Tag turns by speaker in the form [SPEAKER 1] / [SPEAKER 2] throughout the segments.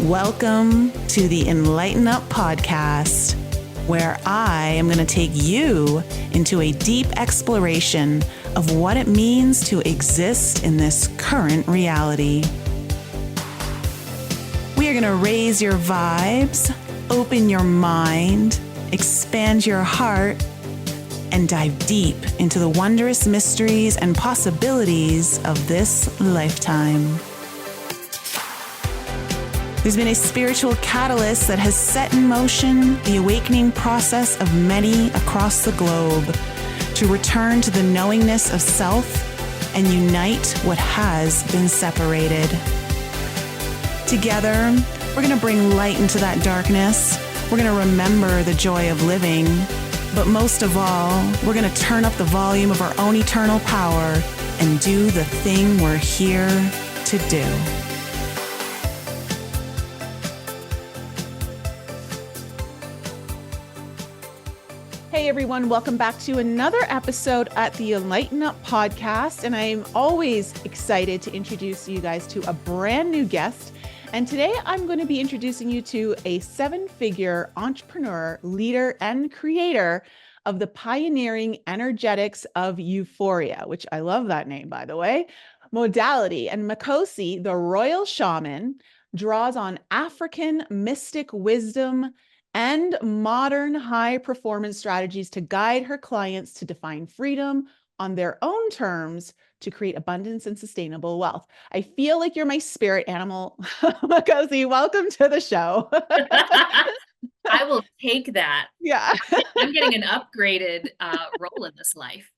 [SPEAKER 1] Welcome to the Enlighten Up podcast, where I am going to take you into a deep exploration of what it means to exist in this current reality. We are going to raise your vibes, open your mind, expand your heart, and dive deep into the wondrous mysteries and possibilities of this lifetime. There's been a spiritual catalyst that has set in motion the awakening process of many across the globe to return to the knowingness of self and unite what has been separated. Together, we're going to bring light into that darkness. We're going to remember the joy of living. But most of all, we're going to turn up the volume of our own eternal power and do the thing we're here to do. Hey everyone, welcome back to another episode at the Enlighten Up podcast. And I'm always excited to introduce you guys to a brand new guest. And today I'm going to be introducing you to a 7-figure entrepreneur, leader, and creator of the pioneering energetics of euphoria, which I love that name, by the way, modality. And Makhosi, the Royal Shaman, draws on African mystic wisdom and modern high performance strategies to guide her clients to define freedom on their own terms to create abundance and sustainable wealth. I feel like you're my spirit animal, Makhosi. Welcome to the show.
[SPEAKER 2] I will take that.
[SPEAKER 1] Yeah.
[SPEAKER 2] I'm getting an upgraded role in this life.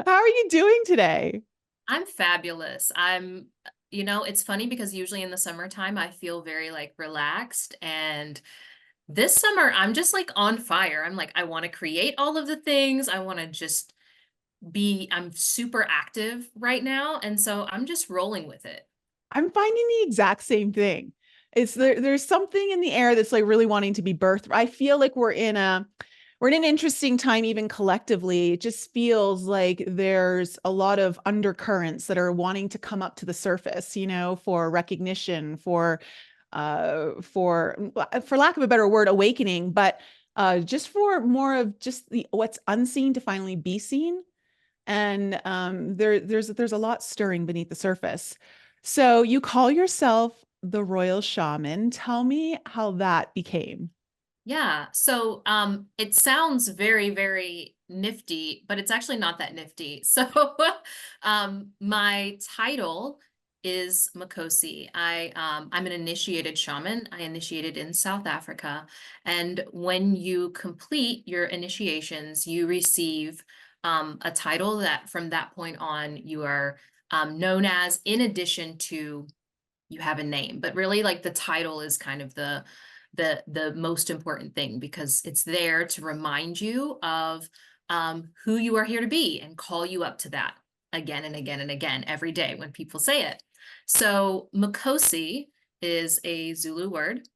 [SPEAKER 1] How are you doing today?
[SPEAKER 2] I'm fabulous. It's funny because usually in the summertime, I feel very relaxed, and this summer, I'm just on fire. I'm I want to create all of the things. I want to just I'm super active right now. And so I'm just rolling with it.
[SPEAKER 1] I'm finding the exact same thing. There's something in the air that's really wanting to be birthed. I feel like we're in an interesting time, even collectively. It just feels like there's a lot of undercurrents that are wanting to come up to the surface, for recognition, for lack of a better word, awakening, but just for more of just what's unseen to finally be seen. And there's a lot stirring beneath the surface. So you call yourself the Royal Shaman. Tell me how that became.
[SPEAKER 2] Yeah. So it sounds very, very nifty, but it's actually not that nifty. So my title is Makhosi. I'm an initiated shaman. I initiated in South Africa. And when you complete your initiations, you receive a title that from that point on you are known as, in addition to you have a name. But really the title is kind of the most important thing, because it's there to remind you of who you are here to be and call you up to that again and again and again every day when people say it. So Makhosi is a Zulu word,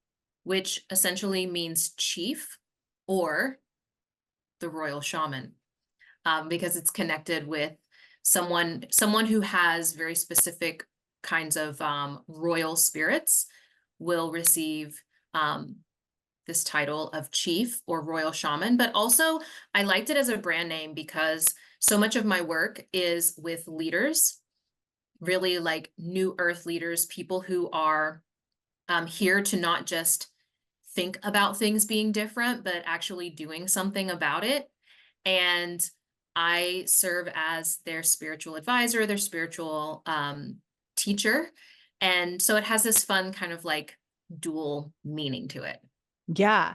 [SPEAKER 2] which essentially means chief or the royal shaman, because it's connected with someone who has very specific kinds of royal spirits will receive this title of chief or royal shaman. But also I liked it as a brand name because so much of my work is with leaders, really new earth leaders, people who are here to not just think about things being different, but actually doing something about it. And I serve as their spiritual advisor, their spiritual teacher. And so it has this fun kind of dual meaning to it.
[SPEAKER 1] Yeah.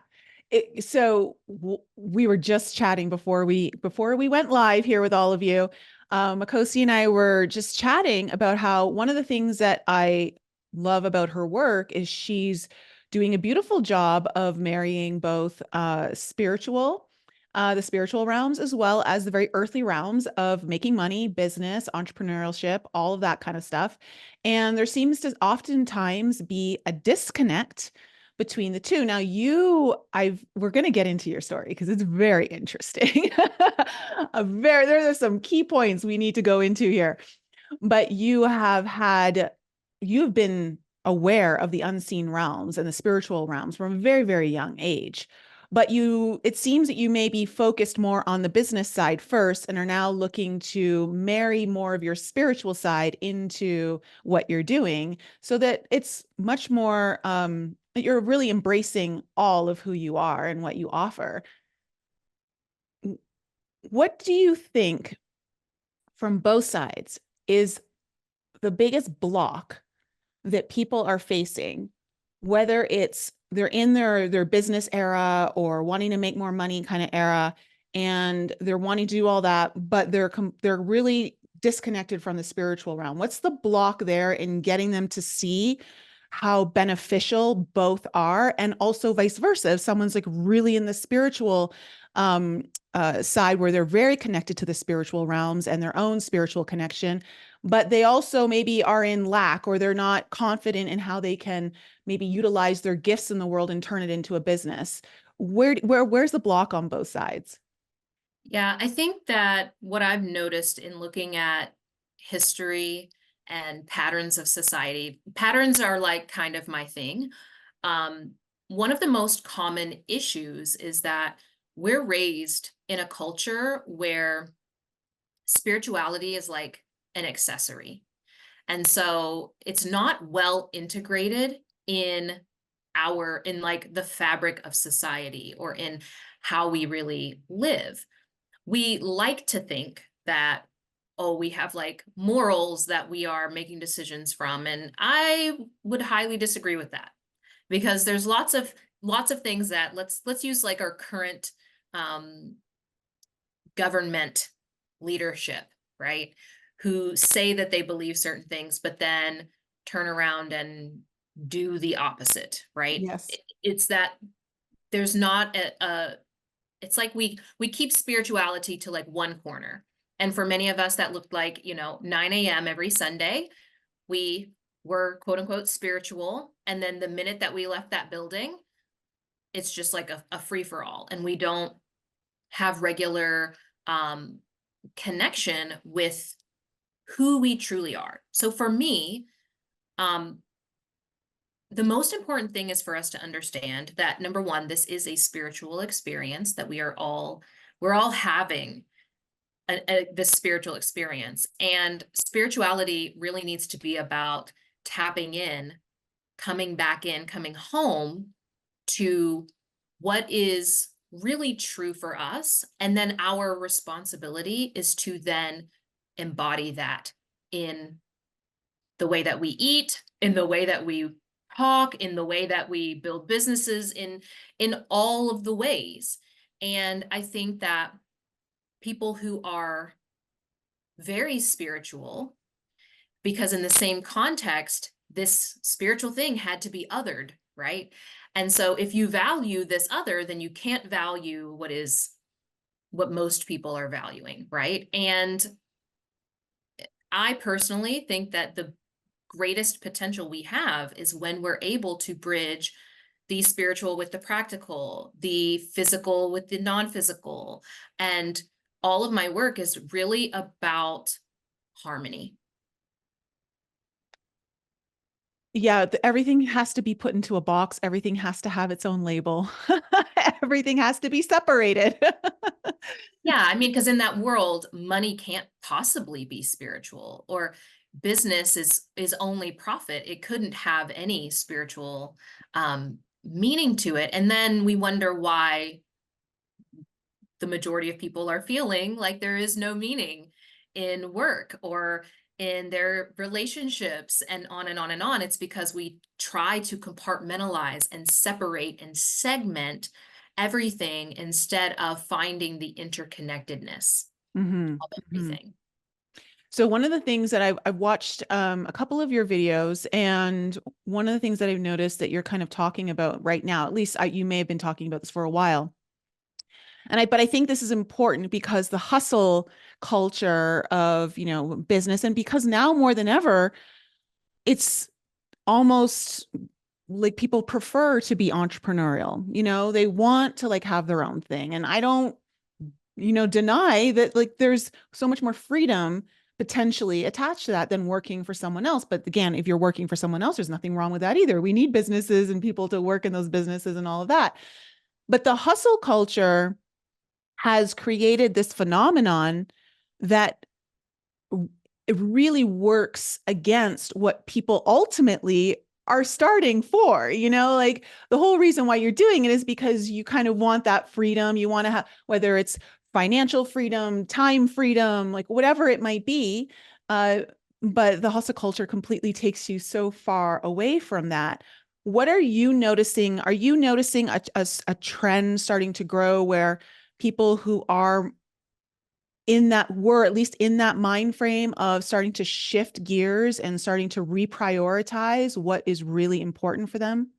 [SPEAKER 1] We were just chatting before we went live here with all of you. Makhosi and I were just chatting about how one of the things that I love about her work is she's doing a beautiful job of marrying both the spiritual realms, as well as the very earthly realms of making money, business, entrepreneurship, all of that kind of stuff. And there seems to oftentimes be a disconnect between the two. Now we're going to get into your story because it's very interesting. There are some key points we need to go into here, but you've been aware of the unseen realms and the spiritual realms from a very, very young age. But it seems that you may be focused more on the business side first and are now looking to marry more of your spiritual side into what you're doing so that it's much more, that you're really embracing all of who you are and what you offer. What do you think from both sides is the biggest block that people are facing, whether it's they're in their business era or wanting to make more money kind of era, and they're wanting to do all that, but they're really disconnected from the spiritual realm? What's the block there in getting them to see how beneficial both are, and also vice versa? If someone's like really in the spiritual side where they're very connected to the spiritual realms and their own spiritual connection, but they also maybe are in lack or they're not confident in how they can maybe utilize their gifts in the world and turn it into a business. Where's the block on both sides?
[SPEAKER 2] Yeah, I think that what I've noticed in looking at history and patterns of society, patterns are like kind of my thing. Um, One of the most common issues is that we're raised in a culture where spirituality is like an accessory. And so it's not well integrated in in like the fabric of society or in how we really live. We like to think that, oh, we have like morals that we are making decisions from. And I would highly disagree with that, because there's lots of things that let's use like our current um government leadership, right? Who say that they believe certain things, but then turn around and do the opposite, right?
[SPEAKER 1] Yes.
[SPEAKER 2] It's that there's not it's like we keep spirituality to like one corner. And for many of us, that looked like, 9 a.m. every Sunday. We were quote unquote spiritual. And then the minute that we left that building, it's just like a free for all. And we don't have regular um, connection with who we truly are. So for me, um, the most important thing is for us to understand that, number one, this is a spiritual experience that we're all having this spiritual experience. And spirituality really needs to be about tapping in, coming back in, coming home to what is really true for us. And then our responsibility is to then embody that in the way that we eat, in the way that we talk, in the way that we build businesses, in all of the ways. And I think that people who are very spiritual, because in the same context, this spiritual thing had to be othered, right? And so if you value this other, then you can't value what most people are valuing, right? And I personally think that the greatest potential we have is when we're able to bridge the spiritual with the practical, the physical with the non-physical. And all of my work is really about harmony.
[SPEAKER 1] Yeah, everything has to be put into a box. Everything has to have its own label. Everything has to be separated.
[SPEAKER 2] Yeah, I mean, because in that world, money can't possibly be spiritual, or business is only profit. It couldn't have any spiritual meaning to it. And then we wonder why the majority of people are feeling like there is no meaning in work or in their relationships, and on and on and on. It's because we try to compartmentalize and separate and segment everything instead of finding the interconnectedness
[SPEAKER 1] Mhm,
[SPEAKER 2] of
[SPEAKER 1] mhm.
[SPEAKER 2] everything.
[SPEAKER 1] So one of the things that I've watched a couple of your videos, and one of the things that I've noticed that you're kind of talking about right now, at least you may have been talking about this for a while, but I think this is important because the hustle culture of, business, and because now more than ever, it's almost like people prefer to be entrepreneurial. They want to like have their own thing. And I don't, deny that like there's so much more freedom, potentially attached to that than working for someone else. But again, if you're working for someone else, there's nothing wrong with that either. We need businesses and people to work in those businesses and all of that. But the hustle culture has created this phenomenon that it really works against what people ultimately are starting for. Like the whole reason why you're doing it is because you kind of want that freedom. You want to have, whether it's financial freedom, time freedom, like whatever it might be. But the hustle culture completely takes you so far away from that. What are you noticing? Are you noticing a trend starting to grow where people who are in that, were at least in that mind frame of starting to shift gears and starting to reprioritize what is really important for them?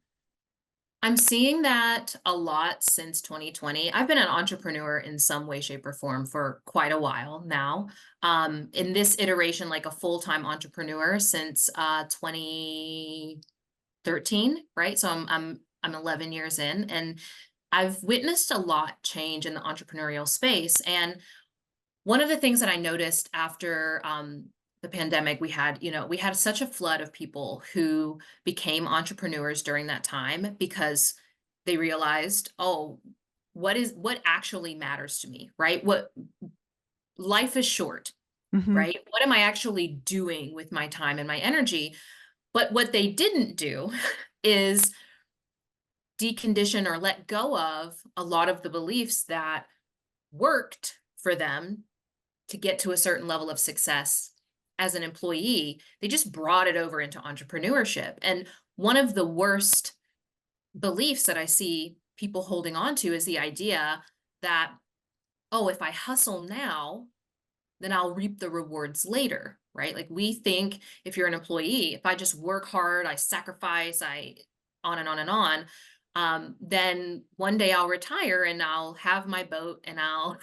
[SPEAKER 2] I'm seeing that a lot since 2020. I've been an entrepreneur in some way, shape, or form for quite a while now. In this iteration, like a full-time entrepreneur since 2013, right? So I'm 11 years in, and I've witnessed a lot change in the entrepreneurial space. And one of the things that I noticed after the pandemic, we had such a flood of people who became entrepreneurs during that time because they realized, oh, what actually matters to me, right? What life is short,
[SPEAKER 1] Mm-hmm.
[SPEAKER 2] right? What am I actually doing with my time and my energy? But what they didn't do is decondition or let go of a lot of the beliefs that worked for them to get to a certain level of success as an employee. They just brought it over into entrepreneurship. And one of the worst beliefs that I see people holding on to is the idea that, oh, if I hustle now, then I'll reap the rewards later, right? Like we think if you're an employee, if I just work hard, I sacrifice, I on and on and on, then one day I'll retire and I'll have my boat and I'll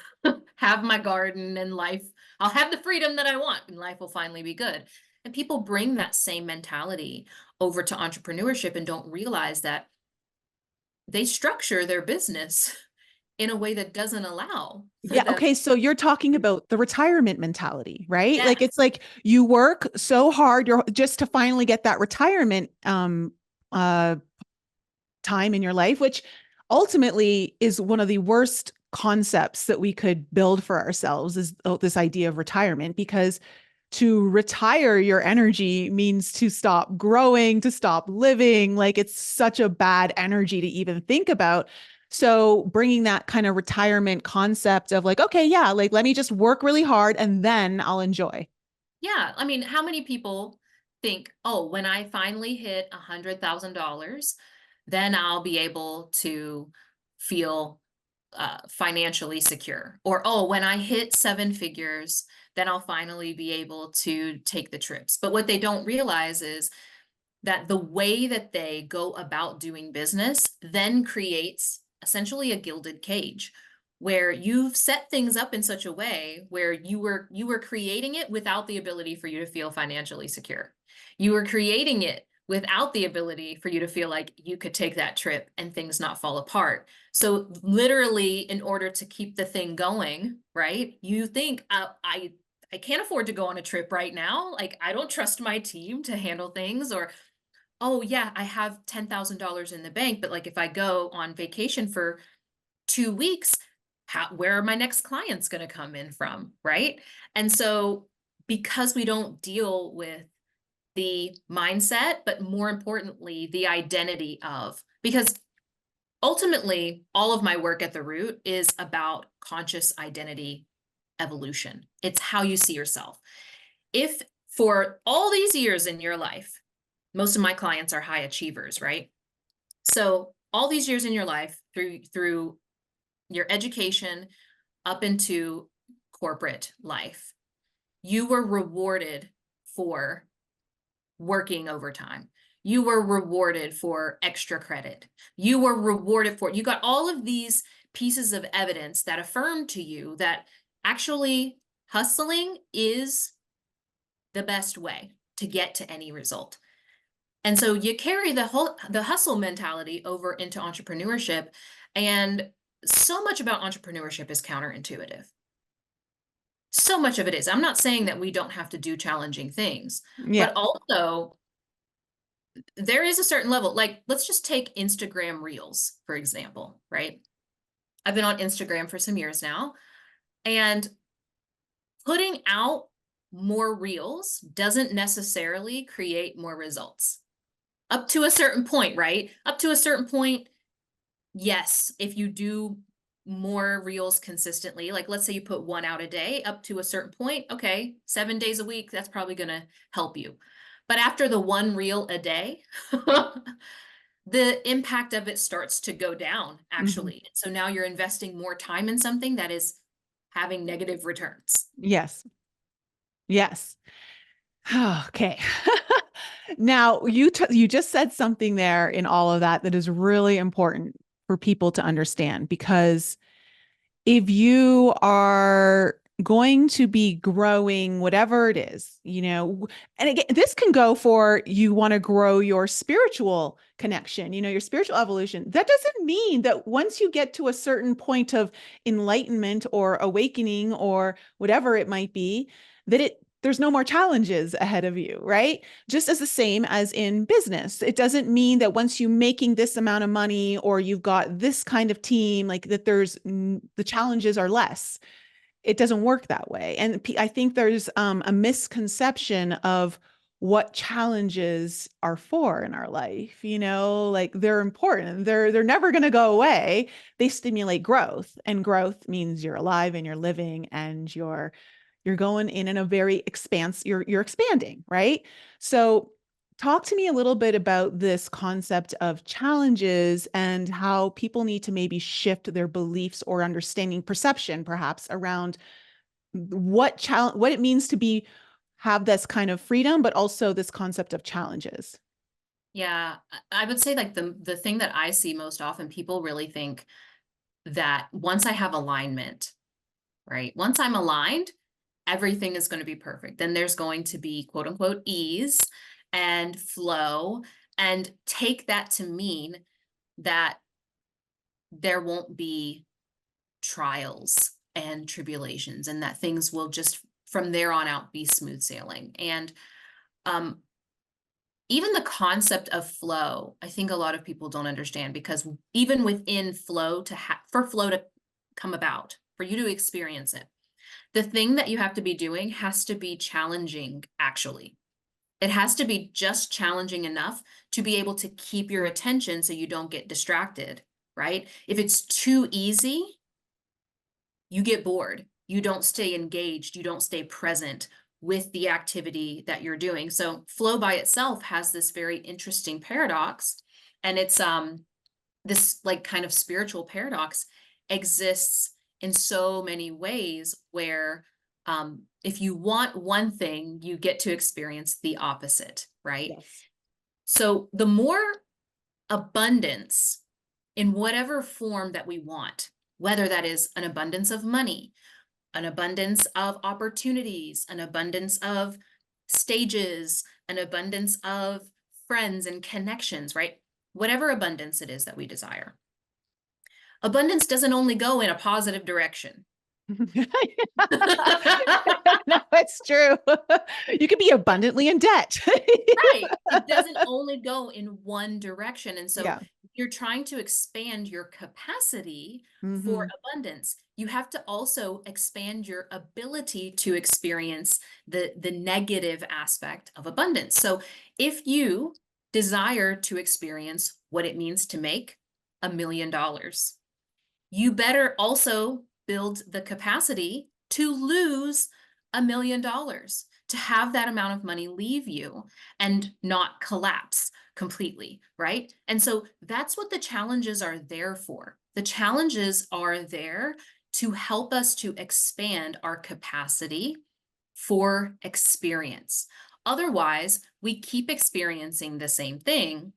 [SPEAKER 2] have my garden and life. I'll have the freedom that I want and life will finally be good. And people bring that same mentality over to entrepreneurship and don't realize that they structure their business in a way that doesn't allow for
[SPEAKER 1] Yeah.
[SPEAKER 2] them.
[SPEAKER 1] Okay. So you're talking about the retirement mentality, right? Like
[SPEAKER 2] Yes.
[SPEAKER 1] it's like you work so hard, you're just to finally get that retirement uh time in your life, which ultimately is one of the worst concepts that we could build for ourselves is this idea of retirement, because to retire your energy means to stop growing, to stop living. Like it's such a bad energy to even think about. So bringing that kind of retirement concept of like, okay, yeah, like let me just work really hard and then I'll enjoy.
[SPEAKER 2] Yeah, I mean, how many people think, oh, when I finally hit $100,000, then I'll be able to feel financially secure? Or, oh, when I hit seven figures, then I'll finally be able to take the trips. But what they don't realize is that the way that they go about doing business then creates essentially a gilded cage where you've set things up in such a way where you were creating it without the ability for you to feel financially secure. You were creating it without the ability for you to feel like you could take that trip and things not fall apart. So literally in order to keep the thing going, right? You think I can't afford to go on a trip right now. Like I don't trust my team to handle things, or oh yeah, I have $10,000 in the bank, but like if I go on vacation for 2 weeks, where are my next clients going to come in from, right? And so because we don't deal with the mindset, but more importantly, the identity of, because ultimately all of my work at the root is about conscious identity evolution. It's how you see yourself. If for all these years in your life, most of my clients are high achievers, right? So all these years in your life, through your education up into corporate life, you were rewarded for working overtime. You were rewarded for extra credit. You were rewarded for, you got all of these pieces of evidence that affirmed to you that actually hustling is the best way to get to any result. And so you carry the hustle mentality over into entrepreneurship, and so much about entrepreneurship is counterintuitive. So much of it is. I'm not saying that we don't have to do challenging things,
[SPEAKER 1] Yeah.
[SPEAKER 2] but also there is a certain level. Like, let's just take Instagram Reels, for example, right? I've been on Instagram for some years now, and putting out more reels doesn't necessarily create more results. Up to a certain point, right? Up to a certain point, yes, if you do more reels consistently, like let's say you put one out a day, up to a certain point, okay, 7 days a week, that's probably going to help you. But after the one reel a day, the impact of it starts to go down,
[SPEAKER 1] Mhm.
[SPEAKER 2] actually. So now you're investing more time in something that is having negative returns.
[SPEAKER 1] Yes. Yes. Okay. Now, you just said something there in all of that that is really important for people to understand, because if you are going to be growing whatever it is, and again, this can go for you want to grow your spiritual connection, your spiritual evolution. That doesn't mean that once you get to a certain point of enlightenment or awakening or whatever it might be, that there's no more challenges ahead of you, right? Just as the same as in business. It doesn't mean that once you're making this amount of money or you've got this kind of team, like that the challenges are less. It doesn't work that way. And I think there's a misconception of what challenges are for in our life, like they're important. They're never going to go away. They stimulate growth, and growth means you're alive and you're living and you're going in a very you're expanding, right? So talk to me a little bit about this concept of challenges and how people need to maybe shift their beliefs or understanding perception perhaps around what it means to be have this kind of freedom, but also this concept of challenges.
[SPEAKER 2] Yeah, I would say like the thing that I see most often, people really think that once I have alignment, right? Once I'm aligned, everything is going to be perfect. Then there's going to be quote unquote ease and flow, and take that to mean that there won't be trials and tribulations, and that things will just from there on out be smooth sailing. And um, even the concept of flow, I think a lot of people don't understand, because even within flow for flow to come about, for you to experience it, the thing that you have to be doing has to be challenging, actually. It has to be just challenging enough to be able to keep your attention so you don't get distracted, right? If it's too easy, you get bored. You don't stay engaged. You don't stay present with the activity that you're doing. So flow by itself has this very interesting paradox. And it's this like kind of spiritual paradox exists in so many ways, where if you want one thing, you get to experience the opposite, right?
[SPEAKER 1] Yes.
[SPEAKER 2] So the more abundance in whatever form that we want, whether that is an abundance of money, an abundance of opportunities, an abundance of stages, an abundance of friends and connections, right? Whatever abundance it is that we desire. Abundance doesn't only go in a positive direction.
[SPEAKER 1] No, it's true. You could be abundantly in debt.
[SPEAKER 2] Right. It doesn't only go in one direction. And so
[SPEAKER 1] Yeah.
[SPEAKER 2] you're trying to expand your capacity for
[SPEAKER 1] Hmm.
[SPEAKER 2] abundance. You have to also expand your ability to experience the negative aspect of abundance. So if you desire to experience what it means to make $1 million, you better also build the capacity to lose $1 million, to have that amount of money leave you and not collapse completely, right? And so that's what the challenges are there for. The challenges are there to help us to expand our capacity for experience. Otherwise, we keep experiencing the same thing.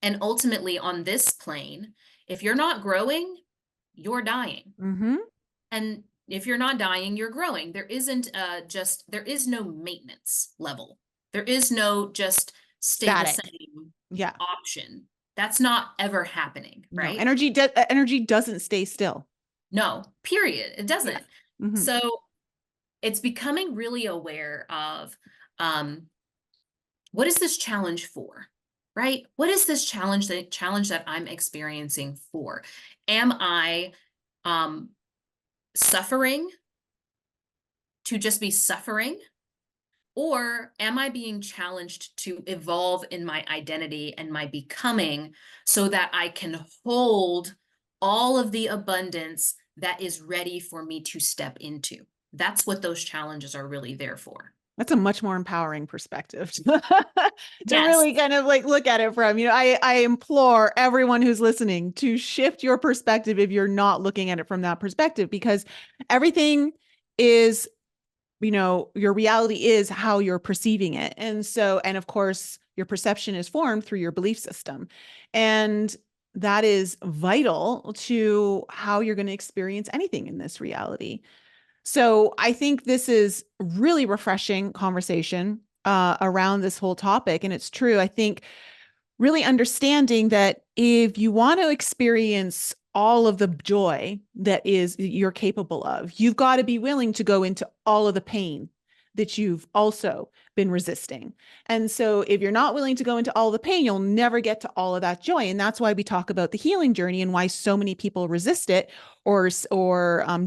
[SPEAKER 2] And ultimately, on this plane, if you're not growing, you're dying.
[SPEAKER 1] Hmm.
[SPEAKER 2] And if you're not dying, you're growing. There is no maintenance level. There is no just stay the
[SPEAKER 1] Static.
[SPEAKER 2] same
[SPEAKER 1] Yeah.
[SPEAKER 2] option. That's not ever happening,
[SPEAKER 1] No,
[SPEAKER 2] right?
[SPEAKER 1] energy doesn't stay still.
[SPEAKER 2] No, period. It
[SPEAKER 1] Yeah.
[SPEAKER 2] doesn't.
[SPEAKER 1] Hmm.
[SPEAKER 2] So it's becoming really aware of, um, what is this challenge for? Right? What is this challenge that I'm experiencing for? Am I um suffering to just be suffering? Or am I being challenged to evolve in my identity and my becoming so that I can hold all of the abundance that is ready for me to step into? That's what those challenges are really there for.
[SPEAKER 1] That's a much more empowering perspective to
[SPEAKER 2] Yes.
[SPEAKER 1] really kind of like look at it from. I implore everyone who's listening to shift your perspective if you're not looking at it from that perspective, because everything is, your reality is how you're perceiving it. And of course, your perception is formed through your belief system. And that is vital to how you're going to experience anything in this reality. So I think this is really refreshing conversation around this whole topic. And it's true. I think really understanding that if you want to experience all of the joy that is you're capable of, you've got to be willing to go into all of the pain that you've also been resisting. And so if you're not willing to go into all the pain, you'll never get to all of that joy. And that's why we talk about the healing journey and why so many people resist it or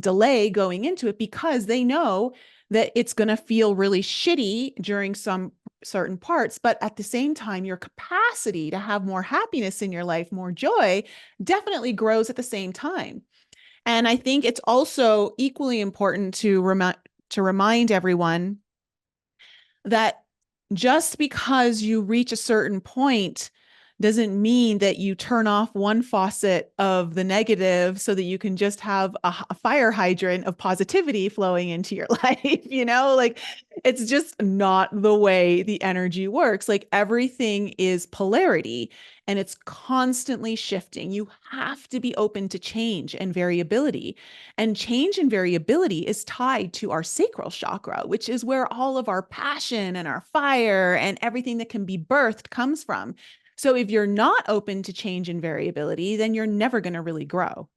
[SPEAKER 1] delay going into it, because they know that it's going to feel really shitty during some certain parts, but at the same time, your capacity to have more happiness in your life, more joy, definitely grows at the same time. And I think it's also equally important to remind everyone that just because you reach a certain point doesn't mean that you turn off one faucet of the negative so that you can just have a fire hydrant of positivity flowing into your life. Like it's just not the way the energy works. Like everything is polarity and it's constantly shifting. You have to be open to change and variability. And change and variability is tied to our sacral chakra, which is where all of our passion and our fire and everything that can be birthed comes from. So if you're not open to change and variability, then you're never going to really grow.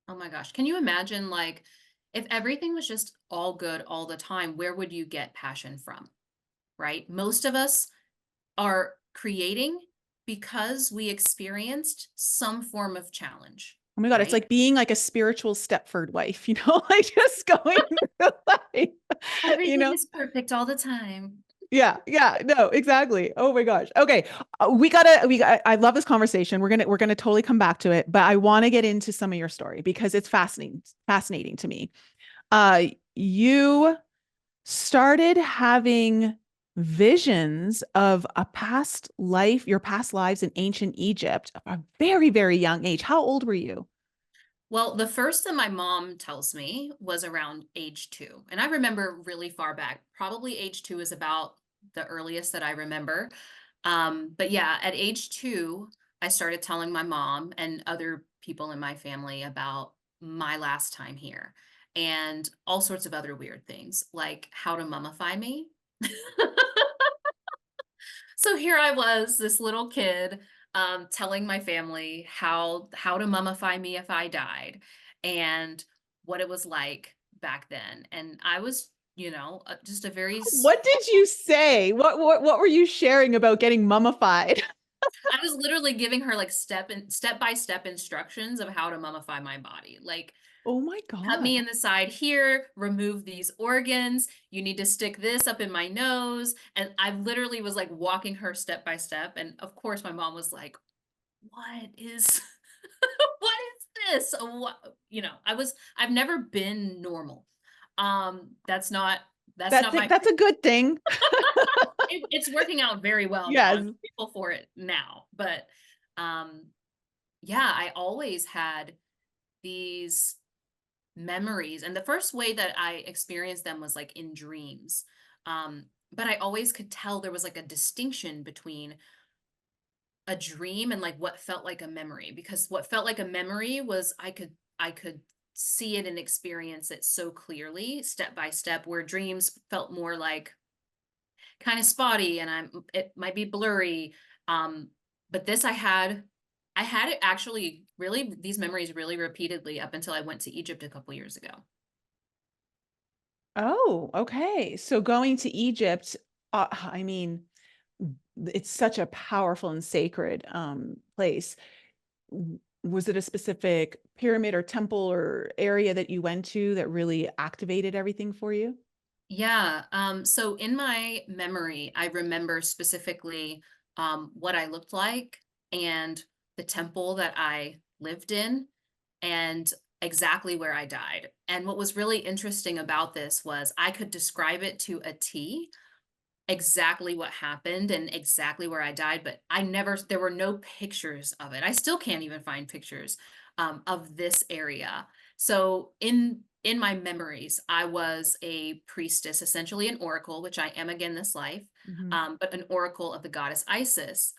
[SPEAKER 2] Oh my gosh. Can you imagine, like, if everything was just all good all the time, where would you get passion from? Right? Most of us are creating because we experienced some form of challenge,
[SPEAKER 1] Oh my God, it's
[SPEAKER 2] right?
[SPEAKER 1] like being like a spiritual Stepford wife, like just going through life, you
[SPEAKER 2] Everything
[SPEAKER 1] know?
[SPEAKER 2] is perfect all the time.
[SPEAKER 1] Yeah, yeah, no, exactly. Oh my gosh. Okay. I love this conversation. We're gonna totally come back to it, but I want to get into some of your story because it's fascinating to me. You started having visions of your past lives in ancient Egypt at a very, very young age. How old were you?
[SPEAKER 2] Well, the first that my mom tells me was around age 2. And I remember really far back. Probably age 2 is about the earliest that I remember. But yeah, at age 2, I started telling my mom and other people in my family about my last time here and all sorts of other weird things, like how to mummify me. So here I was, this little kid, telling my family how to mummify me if I died, and what it was like back then. And I was, just a very
[SPEAKER 1] What did you say? What were you sharing about getting mummified?
[SPEAKER 2] I was literally giving her like step by step instructions of how to mummify my body. Like,
[SPEAKER 1] Oh my
[SPEAKER 2] cut me
[SPEAKER 1] God.
[SPEAKER 2] in the side here, remove these organs. You need to stick this up in my nose. And I literally was like walking her step by step. And of course, my mom was like, what is what is this? I've never been normal. That's not my
[SPEAKER 1] That's a good thing.
[SPEAKER 2] it's working out very well now. I'm
[SPEAKER 1] Yes.
[SPEAKER 2] grateful for it now. But um yeah, I always had these memories. And the first way that I experienced them was like in dreams. But I always could tell there was like a distinction between a dream and like what felt like a memory, because what felt like a memory was I could see it and experience it so clearly step by step, where dreams felt more like kind of spotty and it might be blurry. But this I had it actually really, these memories really repeatedly up until I went to Egypt a couple years ago.
[SPEAKER 1] Oh, okay. So going to Egypt, I mean, it's such a powerful and sacred place. Was it a specific pyramid or temple or area that you went to that really activated everything for you?
[SPEAKER 2] Yeah. So in my memory, I remember specifically what I looked like and the temple that I lived in and exactly where I died. And what was really interesting about this was I could describe it to a T, exactly what happened and exactly where I died, but there were no pictures of it. I still can't even find pictures of this area. So in my memories, I was a priestess, essentially an oracle, which I am again this life,
[SPEAKER 1] Mhm.
[SPEAKER 2] but an oracle of the goddess Isis.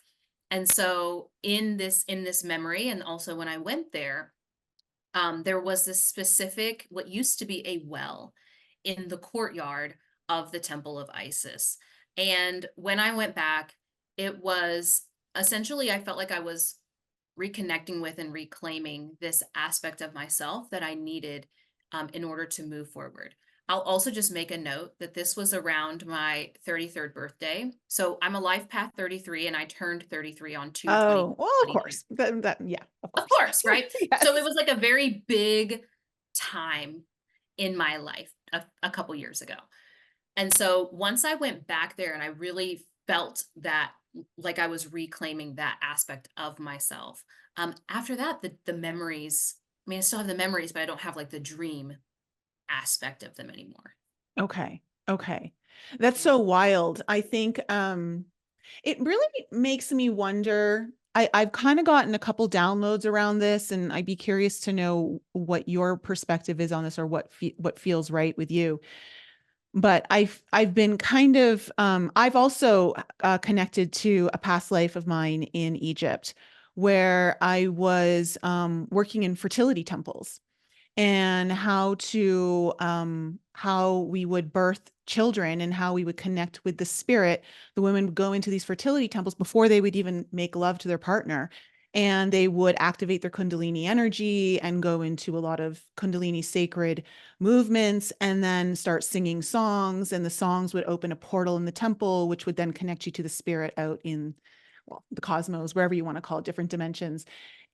[SPEAKER 2] And so in this memory, and also when I went there, there was this specific, what used to be a well in the courtyard of the Temple of Isis. And when I went back, it was essentially, I felt like I was reconnecting with and reclaiming this aspect of myself that I needed in order to move forward. I'll also just make a note that this was around my 33rd birthday. So I'm a life path 33 and I turned 33 on 2/20.
[SPEAKER 1] Oh, well, of course. Yeah, of
[SPEAKER 2] Of
[SPEAKER 1] course.
[SPEAKER 2] course, right? So it
[SPEAKER 1] Yes.
[SPEAKER 2] was like a very big time in my life a couple years ago. And so once I went back there and I really felt that like I was reclaiming that aspect of myself. After that, the memories, I mean, I still have the memories, but I don't have like the dream aspect of them anymore.
[SPEAKER 1] Okay. Okay. That's
[SPEAKER 2] Yeah.
[SPEAKER 1] so wild. I think it really makes me wonder. I've kind of gotten a couple downloads around this, and I'd be curious to know what your perspective is on this or what feels right with you. But I've been kind of I've also connected to a past life of mine in Egypt where I was working in fertility temples and how we would birth children and how we would connect with the spirit. The women would go into these fertility temples before they would even make love to their partner, and they would activate their kundalini energy and go into a lot of kundalini sacred movements and then start singing songs, and the songs would open a portal in the temple which would then connect you to the spirit out in, well, the cosmos, wherever you want to call it, different dimensions,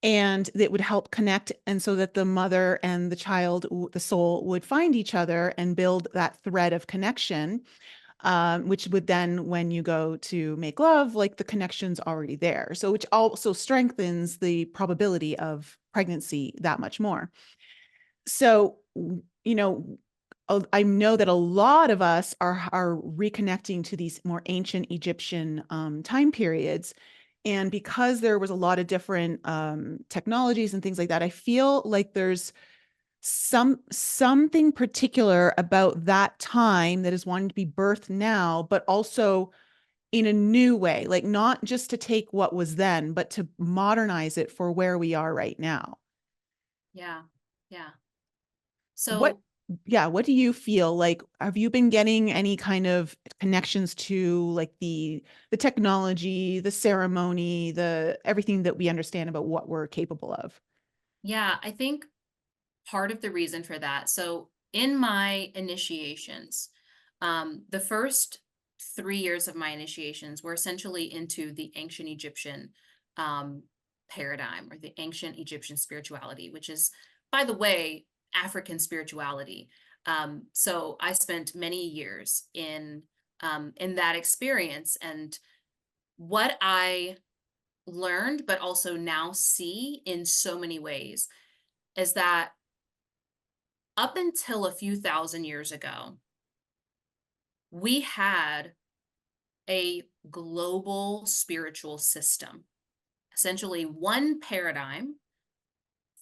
[SPEAKER 1] and that would help connect, and so that the mother and the child, the soul, would find each other and build that thread of connection, which would then, when you go to make love, like the connection's already there, so which also strengthens the probability of pregnancy that much more. So, you know, I know that a lot of us are reconnecting to these more ancient Egyptian time periods. And because there was a lot of different technologies and things like that, I feel like there's something particular about that time that is wanting to be birthed now, but also in a new way, like not just to take what was then, but to modernize it for where we are right now.
[SPEAKER 2] Yeah. Yeah.
[SPEAKER 1] What,
[SPEAKER 2] So
[SPEAKER 1] yeah, what do you feel like? Have you been getting any kind of connections to like the technology, the ceremony, the everything that we understand about what we're capable of?
[SPEAKER 2] yeah, I think part of the reason for that. So in my initiations, the first 3 years of my initiations were essentially into the ancient Egyptian um, paradigm or the ancient Egyptian spirituality, which is, by the way, African spirituality. So I spent many years in that experience, and what I learned, but also now see in so many ways, is that up until a few thousand years ago, we had a global spiritual system, essentially one paradigm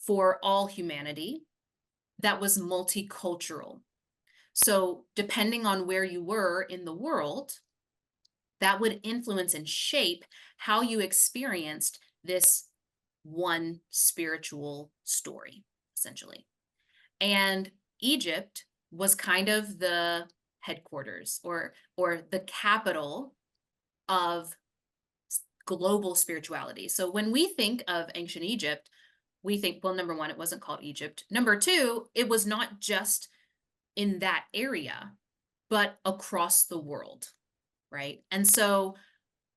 [SPEAKER 2] for all humanity that was multicultural. So, depending on where you were in the world, that would influence and shape how you experienced this one spiritual story, essentially. And Egypt was kind of the headquarters or the capital of global spirituality. So when we think of ancient Egypt, we think, well, number one, it wasn't called Egypt. Number two, it was not just in that area, but across the world, right? And so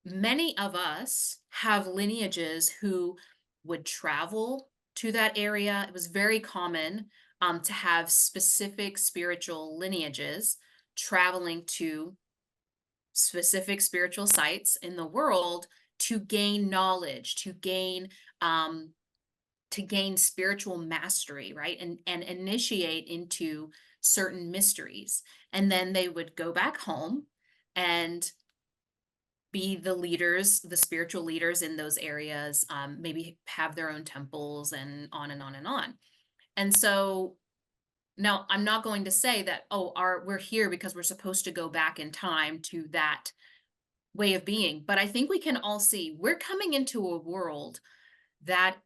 [SPEAKER 2] many of us have lineages who would travel to that area. It was very common to have specific spiritual lineages traveling to specific spiritual sites in the world to gain knowledge, um, to gain spiritual mastery, right? And initiate into certain mysteries. And then they would go back home and be the leaders, the spiritual leaders in those areas, maybe have their own temples and on and on and on. And so now I'm not going to say that, oh, we're here because we're supposed to go back in time to that way of being. But I think we can all see we're coming into a world that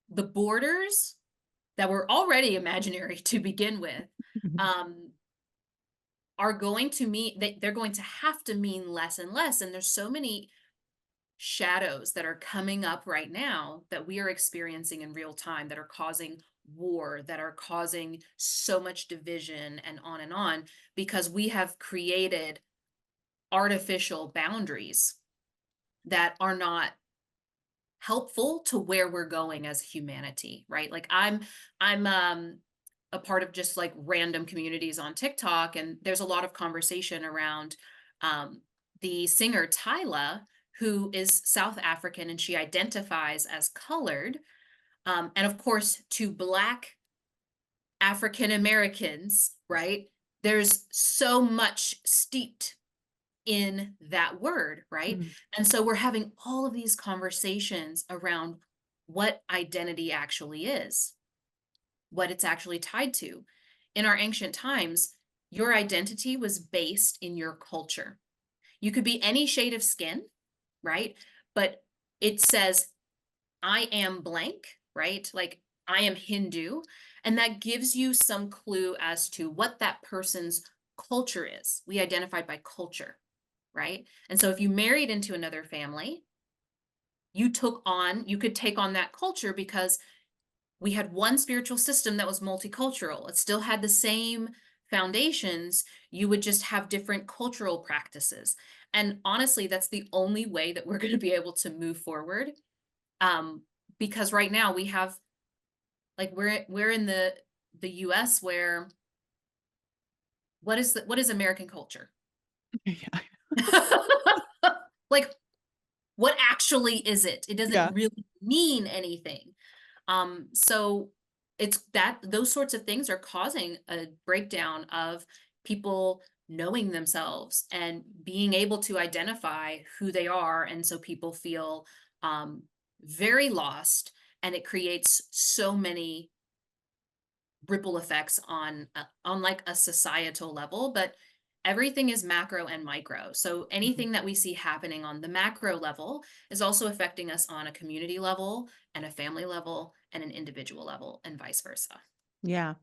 [SPEAKER 2] the borders that were already imaginary to begin with um, are going to mean they're going to have to mean less and less. And there's so many shadows that are coming up right now that we are experiencing in real time that are causing war, that are causing so much division and on, because we have created artificial boundaries that are not helpful to where we're going as humanity, right? Like I'm a part of just like random communities on TikTok, and there's a lot of conversation around um the singer Tyla, who is South African and she identifies as colored. And of course, to Black African Americans, right? There's so much steeped in that word, right?
[SPEAKER 1] Mhm.
[SPEAKER 2] And so we're having all of these conversations around what identity actually is, what it's actually tied to. In our ancient times, your identity was based in your culture. You could be any shade of skin, right? But it says, I am blank, right? Like I am Hindu. And that gives you some clue as to what that person's culture is. We identified by culture, right? And so if you married into another family, you could take on that culture because we had one spiritual system that was multicultural. It still had the same foundations. You would just have different cultural practices. And honestly, that's the only way that we're going to be able to move forward. Um, because right now we have like we're in the US where what is American culture?
[SPEAKER 1] Yeah.
[SPEAKER 2] Like what actually is it? It doesn't
[SPEAKER 1] Yeah.
[SPEAKER 2] really mean anything. So it's that those sorts of things are causing a breakdown of people knowing themselves and being able to identify who they are. And so people feel um, very lost, and it creates so many ripple effects on like a societal level, but everything is macro and micro. So
[SPEAKER 1] Mhm.
[SPEAKER 2] anything that we see happening on the macro level is also affecting us on a community level and a family level and an individual level and vice versa.
[SPEAKER 1] Yeah.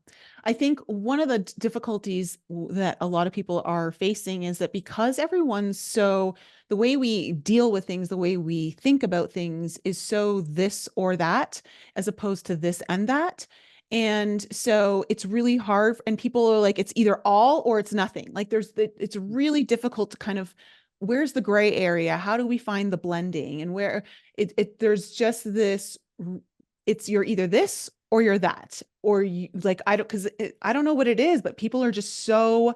[SPEAKER 1] I think one of the difficulties that a lot of people are facing is that because everyone's so, the way we deal with things, the way we think about things is so this or that, as opposed to this and that. And so it's really hard, and people are like, it's either all or it's nothing. Like it's really difficult to kind of, where's the gray area? How do we find the blending? And where there's just this, it's you're either this or you're that, or you like, I don't, because I don't know what it is, but people are just so,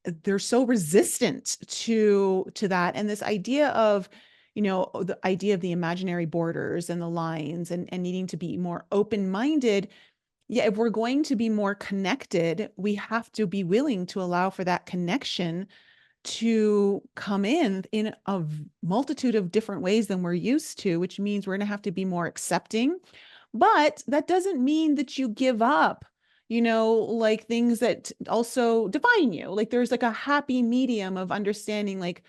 [SPEAKER 1] they're so resistant to that. And this idea of, the idea of the imaginary borders and the lines, and needing to be more open-minded. Yeah, if we're going to be more connected, we have to be willing to allow for that connection to come in a multitude of different ways than we're used to, which means we're going to have to be more accepting. But that doesn't mean that you give up, like things that also define you. Like there's like a happy medium of understanding, like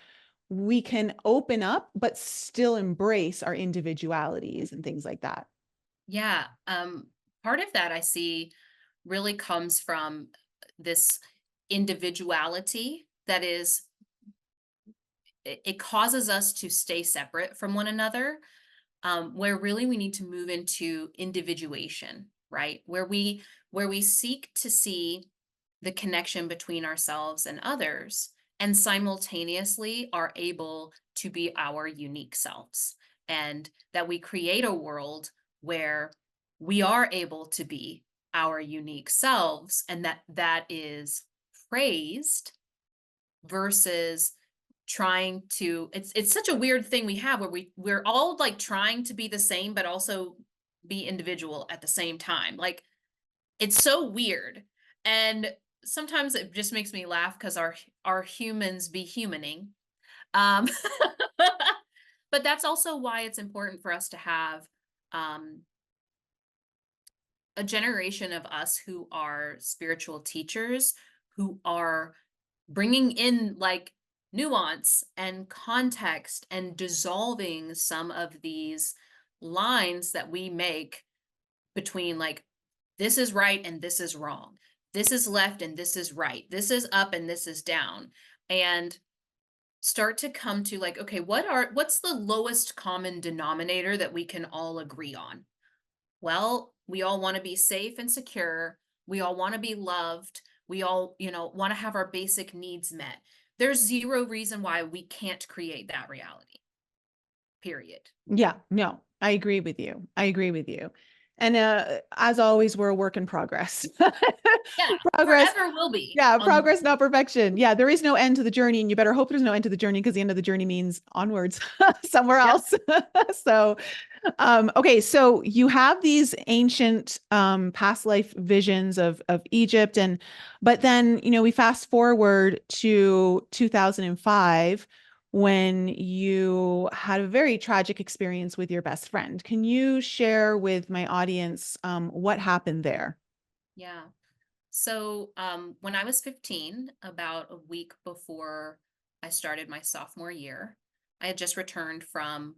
[SPEAKER 1] we can open up, but still embrace our individualities and things like that.
[SPEAKER 2] Yeah. Part of that I see really comes from this individuality that is it causes us to stay separate from one another, where really we need to move into individuation, right? Where we seek to see the connection between ourselves and others, and simultaneously are able to be our unique selves, and that we create a world where we are able to be our unique selves, and that is praised versus trying to, it's such a weird thing we have where we're all like trying to be the same but also be individual at the same time. Like, it's so weird. And sometimes it just makes me laugh because our humans be humaning. Um, but that's also why it's important for us to have um, a generation of us who are spiritual teachers, who are bringing in like nuance and context and dissolving some of these lines that we make between like, this is right and this is wrong. This is left and this is right. This is up and this is down. And start to come to like, okay, what's the lowest common denominator that we can all agree on? Well, we all want to be safe and secure. We all want to be loved. We all, want to have our basic needs met. There's zero reason why we can't create that reality. Period.
[SPEAKER 1] Yeah, no, I agree with you. I agree with you. And as always, we're a work in progress.
[SPEAKER 2] Yeah,
[SPEAKER 1] Progress.
[SPEAKER 2] forever will be
[SPEAKER 1] Yeah,
[SPEAKER 2] on
[SPEAKER 1] progress, not perfection. Yeah, there is no end to the journey, and you better hope there's no end to the journey because the end of the journey means onwards somewhere
[SPEAKER 2] Yep.
[SPEAKER 1] else. So, okay, so you have these ancient past life visions of Egypt, but then we fast forward to 2005 when you had a very tragic experience with your best friend. Can you share with my audience what happened there?
[SPEAKER 2] Yeah. So, when I was 15, about a week before I started my sophomore year, I had just returned from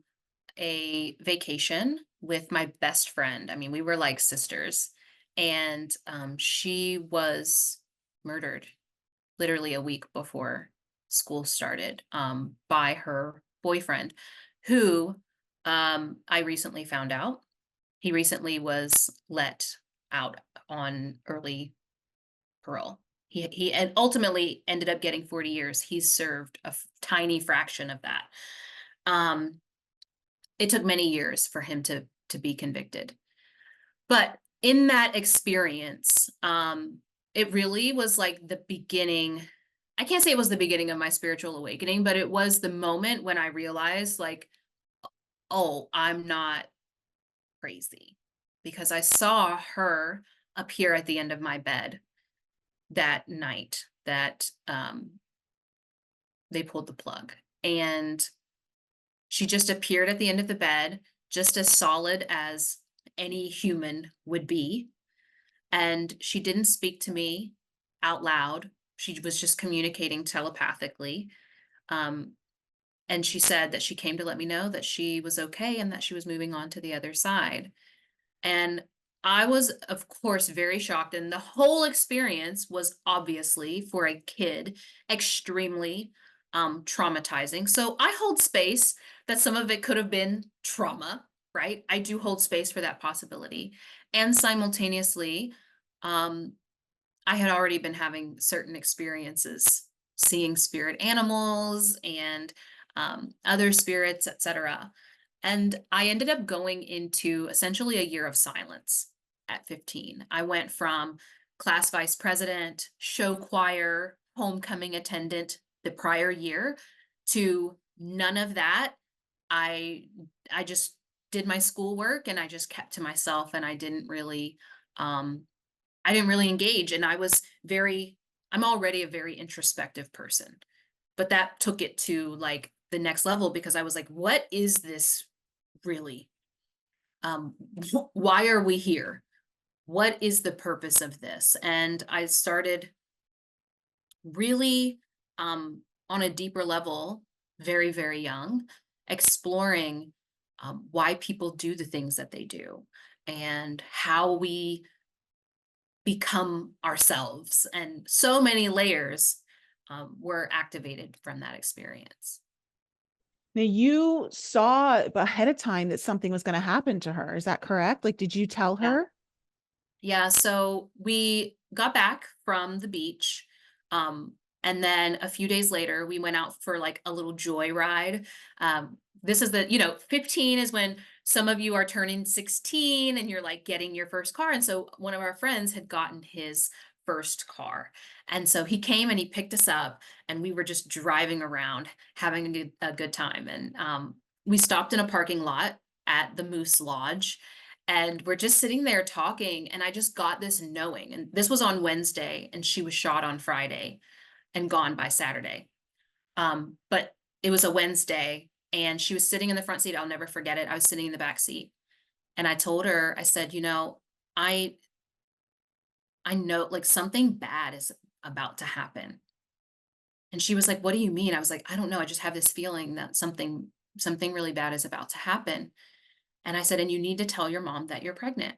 [SPEAKER 2] a vacation with my best friend. I mean, we were like sisters, and she was murdered literally a week before school started by her boyfriend, who I recently found out. He recently was let out on early parole. He ultimately ended up getting 40 years. He's served a tiny fraction of that. Um, it took many years for him to be convicted. But in that experience, it really was like the beginning. I can't say it was the beginning of my spiritual awakening, but it was the moment when I realized, like, oh, I'm not crazy, because I saw her appear at the end of my bed that night that they pulled the plug. And she just appeared at the end of the bed, just as solid as any human would be. And she didn't speak to me out loud. She was just communicating telepathically. Um, and she said that she came to let me know that she was okay and that she was moving on to the other side. And I was, of course, very shocked. And the whole experience was obviously for a kid extremely traumatizing. So I hold space that some of it could have been trauma, right? I do hold space for that possibility. And simultaneously, um, I had already been having certain experiences, seeing spirit animals and other spirits, etc. And I ended up going into essentially a year of silence at 15. I went from class vice president, show choir, homecoming attendant the prior year to none of that. I I just did my schoolwork and I just kept to myself, and um I didn't really engage. And I'm already a very introspective person, but that took it to like the next level because I was like, what is this really? Um, why are we here? What is the purpose of this? And I started really on a deeper level, very, very young, exploring why people do the things that they do and how we become ourselves. And so many layers were activated from that experience.
[SPEAKER 1] Now you saw ahead of time that something was going to happen to her. Is that correct? Like, did you tell
[SPEAKER 2] Yeah.
[SPEAKER 1] her?
[SPEAKER 2] Yeah, so we got back from the beach, and then a few days later, we went out for like a little joy ride. This is 15 is when some of you are turning 16 and you're like getting your first car. And so one of our friends had gotten his first car. And so he came and he picked us up, and we were just driving around having a good time. And we stopped in a parking lot at the Moose Lodge, and we're just sitting there talking, and I just got this knowing, and this was on Wednesday, and she was shot on Friday and gone by Saturday. But it was a Wednesday, and she was sitting in the front seat. I'll never forget it. I was sitting in the back seat, and I told her, I said, I I know like something bad is about to happen. And she was like, "What do you mean?" I was like, "I don't know. I just have this feeling that something really bad is about to happen." And I said, "And you need to tell your mom that you're pregnant."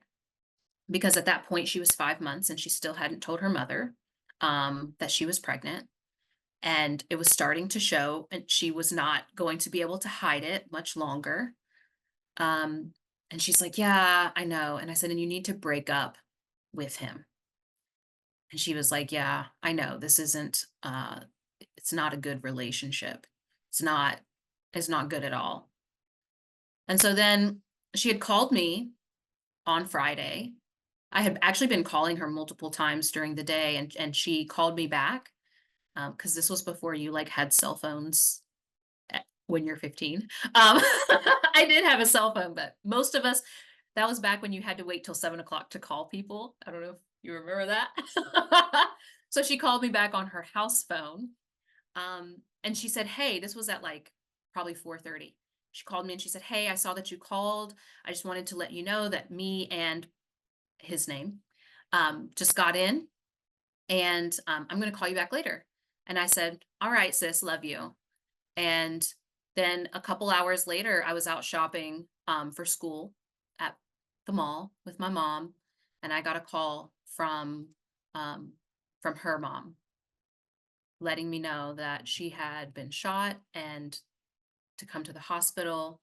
[SPEAKER 2] Because at that point she was 5 months and she still hadn't told her mother, that she was pregnant, and it was starting to show, and she was not going to be able to hide it much longer. Um, and she's like, "Yeah, I know." And I said, "And you need to break up with him." And she was like, "Yeah, I know. This isn't, it's not a good relationship. It's not it's not good at all." And so then she had called me on Friday. I had actually been calling her multiple times during the day, and she called me back, because this was before you, like, had cell phones when you're 15. I did have a cell phone, but most of us, that was back when you had to wait till 7 o'clock to call people. I don't know if you remember that. So she called me back on her house phone, and she said, "Hey," this was at, like, probably 4:30. She called me and she said, "Hey, I saw that you called. I just wanted to let you know that me and" his name, "just got in, and, I'm gonna call you back later." And I said, "All right, sis, love you." And then a couple hours later, I was out shopping, for school at the mall with my mom, and I got a call um, from her mom letting me know that she had been shot and to come to the hospital.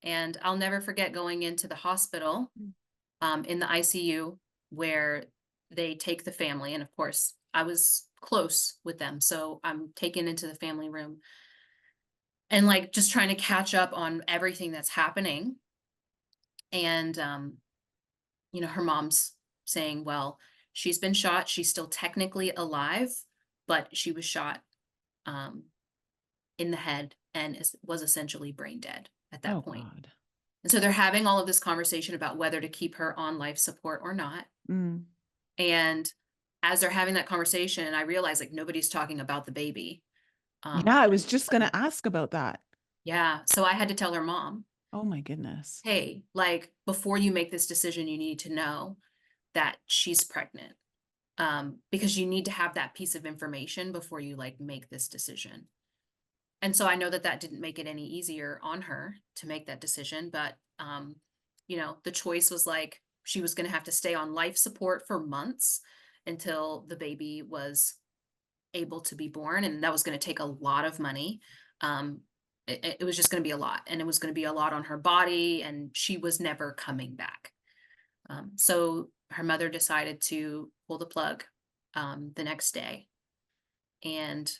[SPEAKER 2] And I'll never forget going into the hospital,
[SPEAKER 1] Mm.
[SPEAKER 2] in the ICU, where they take the family. And of course, I was close with them. So I'm taken into the family room and like just trying to catch up on everything that's happening. And, her mom's saying, well, she's been shot. She's still technically alive, but she was shot, um, in the head and was essentially brain dead at that
[SPEAKER 1] Oh
[SPEAKER 2] point.
[SPEAKER 1] God.
[SPEAKER 2] And so they're having all of this conversation about whether to keep her on life support or not.
[SPEAKER 1] Mm.
[SPEAKER 2] And as they're having that conversation, I realize like nobody's talking about the baby.
[SPEAKER 1] Yeah, I
[SPEAKER 2] And
[SPEAKER 1] was just gonna ask about that.
[SPEAKER 2] yeah, so I had to tell her mom,
[SPEAKER 1] Oh my goodness.
[SPEAKER 2] hey, like before you make this decision, you need to know that she's pregnant. Because you need to have that piece of information before you like make this decision. And so I know that that didn't make it any easier on her to make that decision, but the choice was like she was going to have to stay on life support for months until the baby was able to be born, and that was going to take a lot of money. Um, it was just going to be a lot, and it was going to be a lot on her body, and she was never coming back. So her mother decided to pull the plug, the next day, and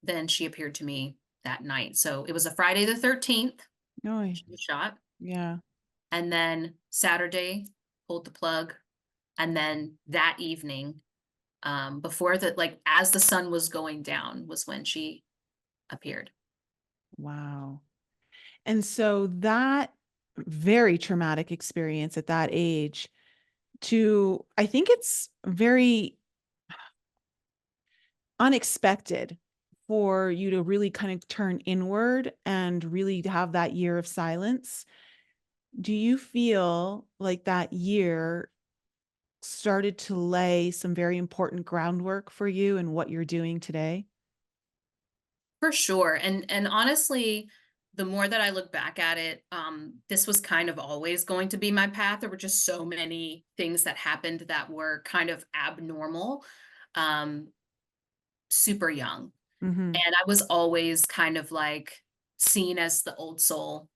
[SPEAKER 2] then she appeared to me that night. So it was a Friday the 13th.
[SPEAKER 1] Oh,
[SPEAKER 2] She was shot,
[SPEAKER 1] yeah.
[SPEAKER 2] and then Saturday pulled the plug, and then that evening, before that, like as the sun was going down, was when she appeared.
[SPEAKER 1] Wow. And so that very traumatic experience at that age I think it's very unexpected for you to really kind of turn inward and really have that year of silence. Do you feel like that year started to lay some very important groundwork for you and what you're doing today?
[SPEAKER 2] For sure. And honestly, the more that I look back at it, this was kind of always going to be my path. There were just so many things that happened that were kind of abnormal, um, super young.
[SPEAKER 1] Hmm.
[SPEAKER 2] And I was always kind of like seen as the old soul,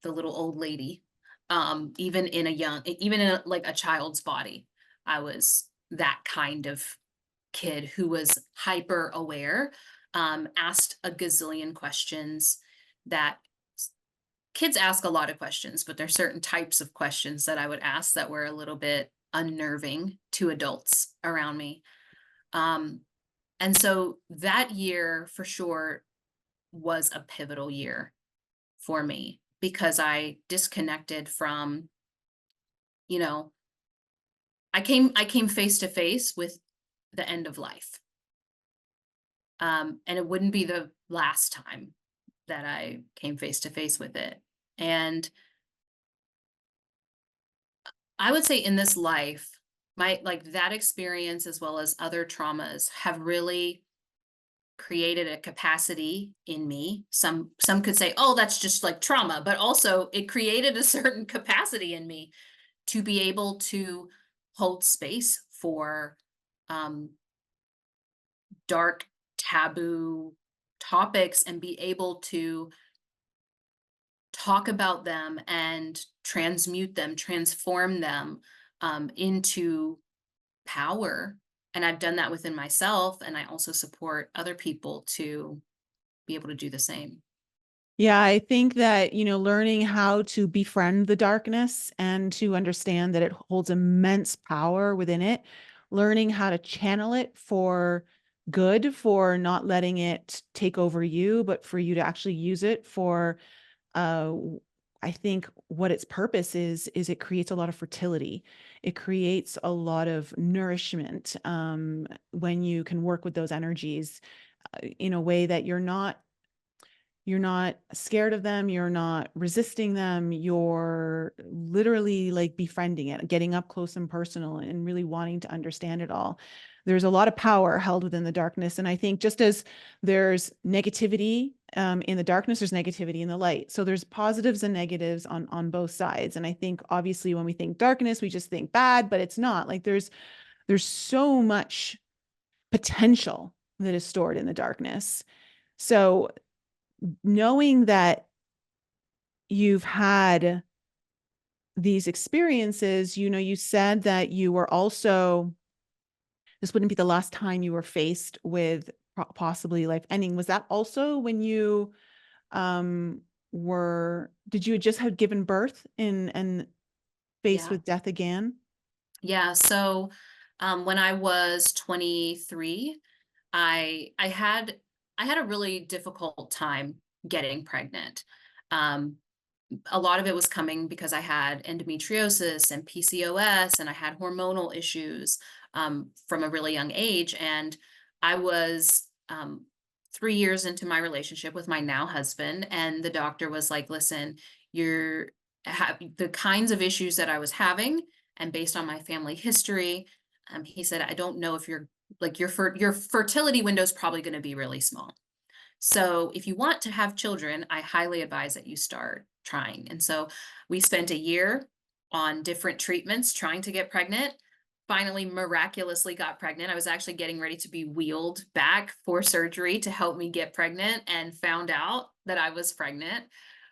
[SPEAKER 2] the little old lady, even in like a child's body. I was that kind of kid who was hyper aware, asked a gazillion questions that kids ask a lot of questions, but there's certain types of questions that I would ask that were a little bit unnerving to adults around me. Um, and so that year for sure was a pivotal year for me because I disconnected from, you know, I came face to face with the end of life. And it wouldn't be the last time that I came face to face with it. And I would say in this life, my like that experience as well as other traumas have really created a capacity in me. Some could say, "Oh, that's just like trauma," but also it created a certain capacity in me to be able to hold space for um dark taboo topics and be able to talk about them and transmute them, transform them into power. And I've done that within myself. And I also support other people to be able to do the same.
[SPEAKER 1] Yeah, I think that, learning how to befriend the darkness and to understand that it holds immense power within it, learning how to channel it for good, for not letting it take over you, but for you to actually use it for, I think what its purpose is it creates a lot of fertility. It creates a lot of nourishment, when you can work with those energies in a way that you're not scared of them, you're not resisting them, you're literally like befriending it, getting up close and personal and really wanting to understand it all. There's a lot of power held within the darkness. And I think just as there's negativity in the darkness, there's negativity in the light. So there's positives and negatives on both sides. And I think obviously when we think darkness, we just think bad, but it's not. Like there's so much potential that is stored in the darkness. So knowing that you've had these experiences, you said that you were also, this wouldn't be the last time you were faced with possibly life ending. Was that also when you did you just have given birth and faced
[SPEAKER 2] Yeah.
[SPEAKER 1] with death again?
[SPEAKER 2] Yeah. So when I was 23, I had a really difficult time getting pregnant. Um, a lot of it was coming because I had endometriosis and PCOS, and I had hormonal issues from a really young age. And I was 3 years into my relationship with my now husband, and the doctor was like, "Listen, you're the kinds of issues that I was having, and based on my family history, he said, I don't know if you're like your fertility window is probably going to be really small. So if you want to have children, I highly advise that you start trying." And so we spent a year on different treatments trying to get pregnant. Finally, miraculously got pregnant. I was actually getting ready to be wheeled back for surgery to help me get pregnant and found out that I was pregnant,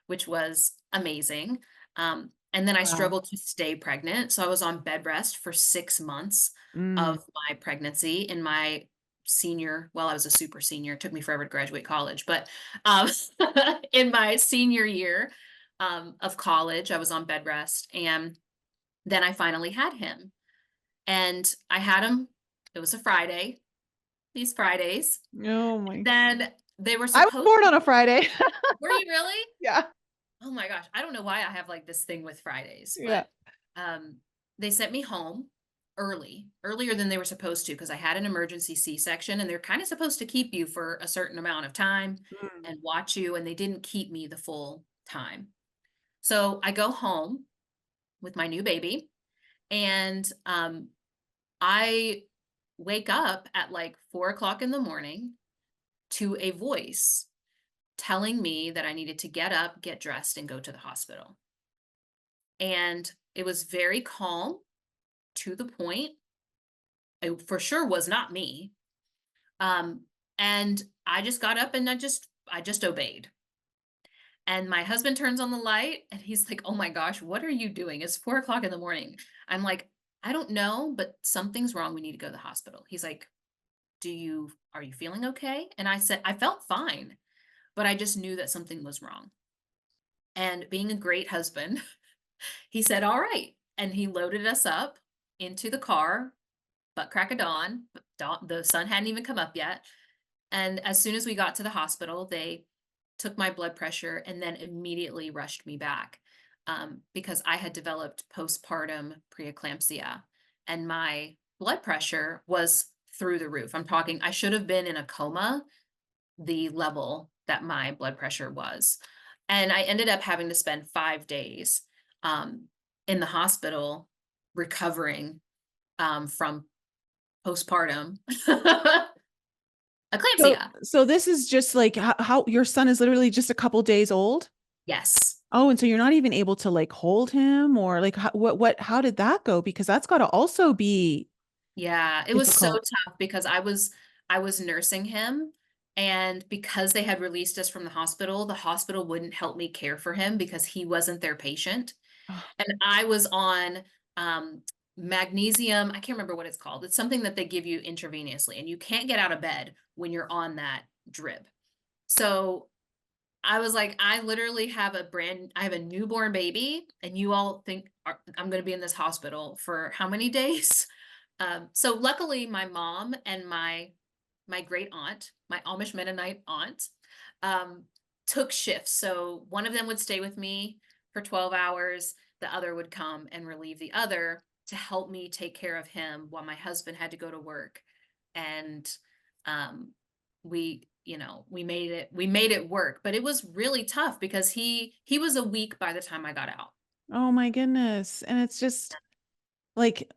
[SPEAKER 2] which was amazing. And then I
[SPEAKER 1] Wow.
[SPEAKER 2] struggled to stay pregnant. So I was on bed rest for 6 months
[SPEAKER 1] Mm.
[SPEAKER 2] of my pregnancy in my well, I was a super senior. It took me forever to graduate college, but um, in my senior year of college, I was on bed rest, and then I finally had him. And I had him. It was a Friday. These Fridays.
[SPEAKER 1] Oh my.
[SPEAKER 2] Then they were
[SPEAKER 1] I was
[SPEAKER 2] supposed
[SPEAKER 1] born
[SPEAKER 2] to.
[SPEAKER 1] on a Friday.
[SPEAKER 2] Were you really?
[SPEAKER 1] Yeah.
[SPEAKER 2] Oh my gosh, I don't know why I have like this thing with Fridays,
[SPEAKER 1] Yeah.
[SPEAKER 2] but um, they sent me home earlier than they were supposed to, because I had an emergency C-section, and they're kind of supposed to keep you for a certain amount of time
[SPEAKER 1] Mm.
[SPEAKER 2] and watch you, and they didn't keep me the full time. So I go home with my new baby, and I wake up at like 4 o'clock in the morning to a voice telling me that I needed to get up, get dressed, and go to the hospital. And it was very calm, to the point. It for sure was not me. Um, and I just got up and I just obeyed. And my husband turns on the light and he's like, "Oh my gosh, what are you doing? It's 4 o'clock in the morning." I'm like, I don't know, but something's wrong. We need to go to the hospital. He's like, are you feeling okay? And I said, I felt fine, but I just knew that something was wrong. And being a great husband, he said, all right. And he loaded us up into the car, butt crack of dawn. The sun hadn't even come up yet. And as soon as we got to the hospital, they took my blood pressure and then immediately rushed me back, because I had developed postpartum preeclampsia and my blood pressure was through the roof. I'm talking, I should have been in a coma, the level that my blood pressure was. And I ended up having to spend 5 days um, in the hospital recovering from postpartum
[SPEAKER 1] So,
[SPEAKER 2] eclampsia.
[SPEAKER 1] so this is just like how your son is literally just a couple days old.
[SPEAKER 2] Yes.
[SPEAKER 1] Oh, and so you're not even able to like hold him or like how did that go? Because that's got to also be
[SPEAKER 2] Yeah, it was so
[SPEAKER 1] difficult.
[SPEAKER 2] tough because I was nursing him, and because they had released us from the hospital wouldn't help me care for him because he wasn't their patient.
[SPEAKER 1] Oh,
[SPEAKER 2] And I was on um magnesium, I can't remember what it's called. It's something that they give you intravenously and you can't get out of bed when you're on that drip. So I was like, I have a newborn baby, and you all think I'm going to be in this hospital for how many days? So luckily, my mom and my great aunt, my Amish Mennonite aunt, um, took shifts. So one of them would stay with me for 12 hours. The other would come and relieve the other to help me take care of him while my husband had to go to work. And um, we made it work, but it was really tough because he was a week by the time I got out.
[SPEAKER 1] oh my goodness. And it's just like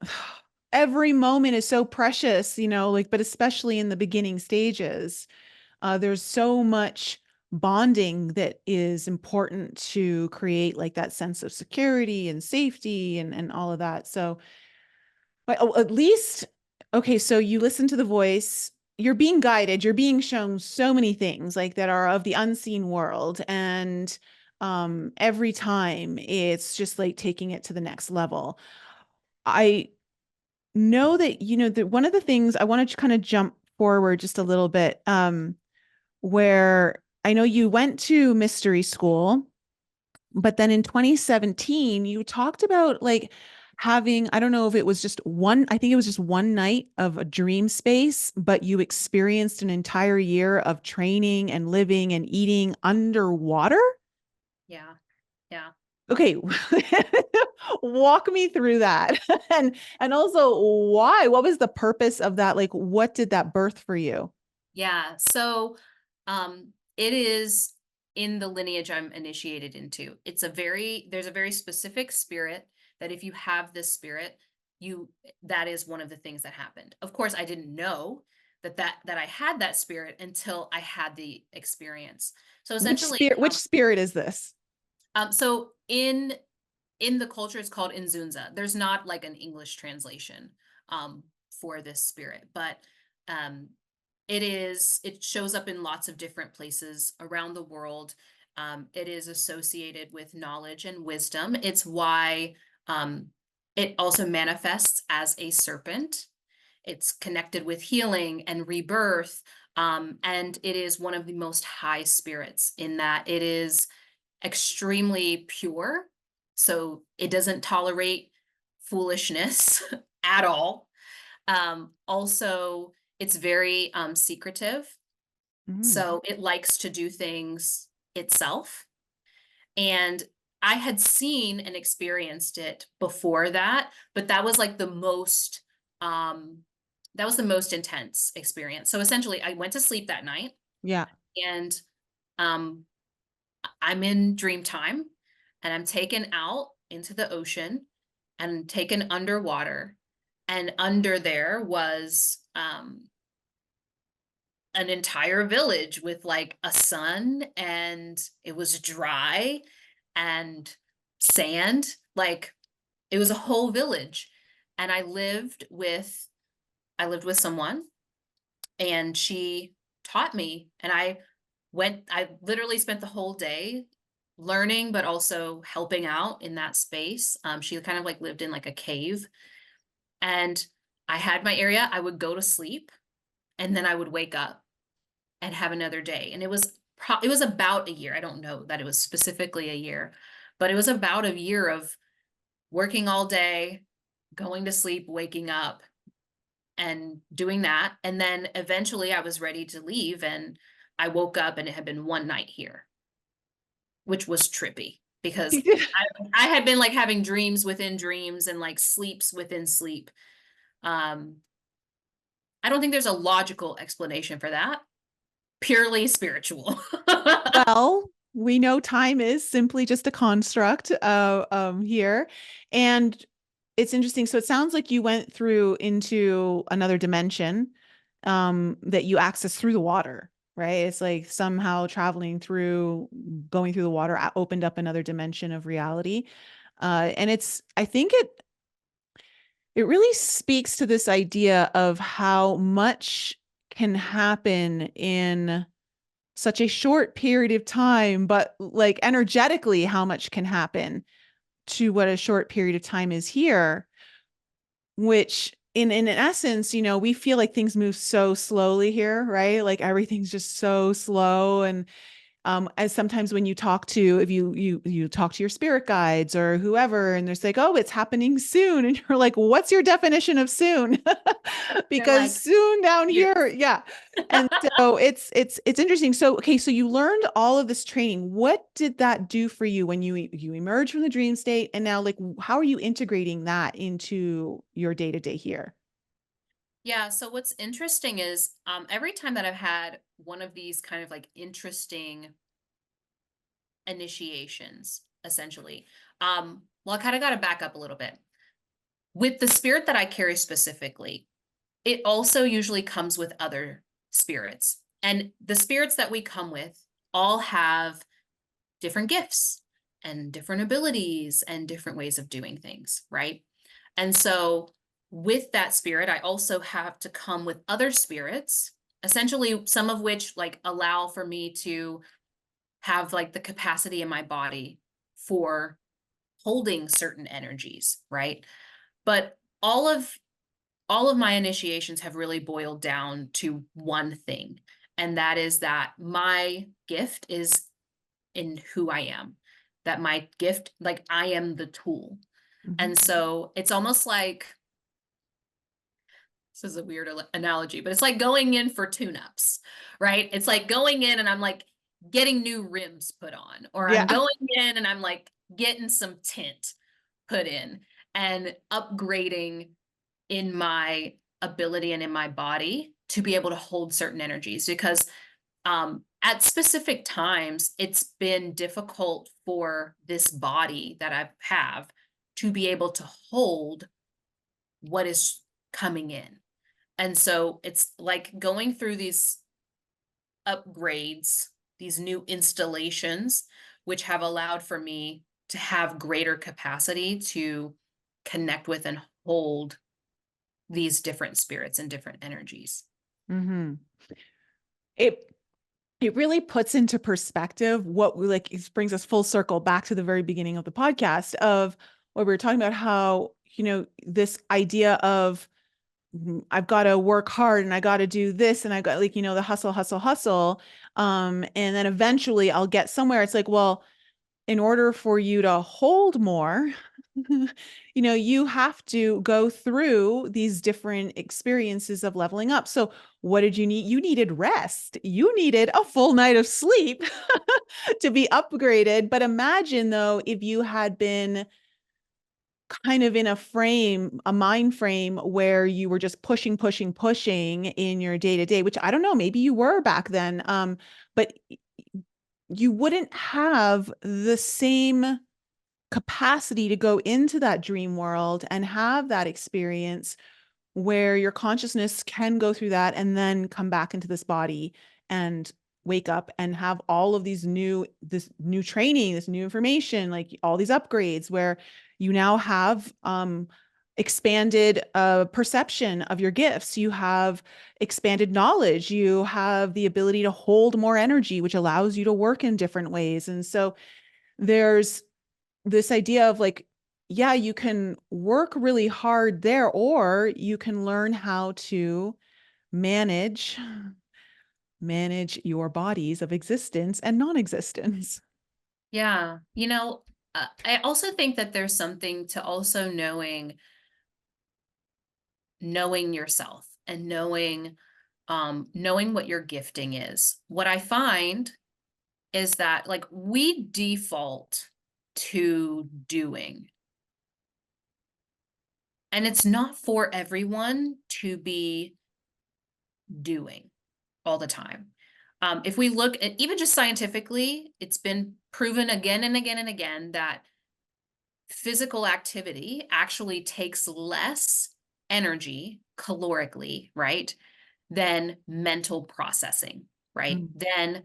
[SPEAKER 1] every moment is so precious, like, but especially in the beginning stages, there's so much bonding that is important to create like that sense of security and safety and all of that. So, but at least, okay, so you listen to the voice, you're being guided, you're being shown so many things like that are of the unseen world. And every time it's just like taking it to the next level. I know that, that one of the things I want to kind of jump forward just a little bit, where I know you went to mystery school, but then in 2017, you talked about like having, I don't know if it was just one, I think it was just one night of a dream space, but you experienced an entire year of training and living and eating underwater.
[SPEAKER 2] Yeah, yeah.
[SPEAKER 1] Okay. Walk me through that. And also why? What was the purpose of that? Like what did that birth for you?
[SPEAKER 2] Yeah. So, it is in the lineage I'm initiated into. There's a very specific spirit that if you have this spirit, that is one of the things that happened. Of course, I didn't know that I had that spirit until I had the experience. So essentially,
[SPEAKER 1] Which spirit is this?
[SPEAKER 2] so in the culture, it's called Inzunza. There's not like an English translation for this spirit, but um, it shows up in lots of different places around the world. It is associated with knowledge and wisdom. It's why um, it also manifests as a serpent. It's connected with healing and rebirth. And it is one of the most high spirits in that it is extremely pure. So it doesn't tolerate foolishness at all. Also, it's very secretive.
[SPEAKER 1] Mm,
[SPEAKER 2] So it likes to do things itself. And I had seen and experienced it before that, but um, that was the most intense experience. So essentially, I went to sleep that night
[SPEAKER 1] yeah.
[SPEAKER 2] and um, I'm in dream time and I'm taken out into the ocean and taken underwater. And under there was an entire village with like a sun, and it was dry and sand. Like it was a whole village. And I lived with someone, and she taught me, and I literally spent the whole day learning, but also helping out in that space. She kind of like lived in like a cave. And I had my area, I would go to sleep, and then I would wake up and have another day. And it was about a year. I don't know that it was specifically a year, but it was about a year of working all day, going to sleep, waking up, and doing that. And then eventually I was ready to leave, and I woke up and it had been one night here, which was trippy because I had been like having dreams within dreams and like sleeps within sleep. Um, I don't think there's a logical explanation for that. Purely spiritual.
[SPEAKER 1] Well, we know time is simply just a construct here. And it's interesting. So it sounds like you went through into another dimension that you access through the water, right? It's like somehow traveling through, going through the water opened up another dimension of reality. And I think it really speaks to this idea of how much can happen in such a short period of time, but like energetically, how much can happen to what a short period of time is here, which in essence, we feel like things move so slowly here, right? Like everything's just so slow. And as sometimes when you talk to, if you talk to your spirit guides or whoever, and they're like, oh, it's happening soon, and you're like, what's your definition of soon?
[SPEAKER 2] They're
[SPEAKER 1] Because
[SPEAKER 2] like,
[SPEAKER 1] soon down
[SPEAKER 2] years.
[SPEAKER 1] here, yeah. And so it's interesting. So okay, so you learned all of this training. What did that do for you when you emerged from the dream state, and now like how are you integrating that into your day to day here?
[SPEAKER 2] Yeah, so what's interesting is every time that I've had one of these kind of like interesting initiations, essentially, well, I kind of got to back up a little bit. With the spirit that I carry specifically, it also usually comes with other spirits. And the spirits that we come with all have different gifts and different abilities and different ways of doing things, right? And so with that spirit, I also have to come with other spirits, essentially some of which like allow for me to have like the capacity in my body for holding certain energies, right? But all of my initiations have really boiled down to one thing, and that is that my gift is in who I am. That my gift, like I am the tool.
[SPEAKER 1] Mhm.
[SPEAKER 2] And so it's almost like this is a weird analogy, but it's like going in for tune-ups, right? It's like going in and I'm like getting new rims put on, or I'm
[SPEAKER 1] Yeah.
[SPEAKER 2] going in and I'm like getting some tint put in and upgrading in my ability and in my body to be able to hold certain energies because at specific times it's been difficult for this body that I have to be able to hold what is coming in. And so it's like going through these upgrades, these new installations, which have allowed for me to have greater capacity to connect with and hold these different spirits and different energies.
[SPEAKER 1] Hmm. It it really puts into perspective what we like. It brings us full circle back to the very beginning of the podcast of what we were talking about, how this idea of I've got to work hard and I got to do this and I got like the hustle hustle hustle, and then eventually I'll get somewhere. It's like, well, in order for you to hold more, you have to go through these different experiences of leveling up. So, what did you need? You needed rest. You needed a full night of sleep to be upgraded. But imagine though, if you had been kind of in a mind frame where you were just pushing, pushing, pushing in your day to day, which I don't know, maybe you were back then. But you wouldn't have the same capacity to go into that dream world and have that experience where your consciousness can go through that and then come back into this body and wake up and have all of this new training, this new information, like all these upgrades where you now have expanded perception of your gifts. You have expanded knowledge. You have the ability to hold more energy, which allows you to work in different ways. And so there's this idea of like yeah, you can work really hard there, or you can learn how to manage your bodies of existence and non-existence.
[SPEAKER 2] Yeah. I also think that there's something to also knowing yourself and knowing what your gifting is. What I find is that like we default to doing, and it's not for everyone to be doing all the time. If we look at even just scientifically, it's been proven again and again and again that physical activity actually takes less energy calorically, right, than mental processing, right?
[SPEAKER 1] Mm.
[SPEAKER 2] Than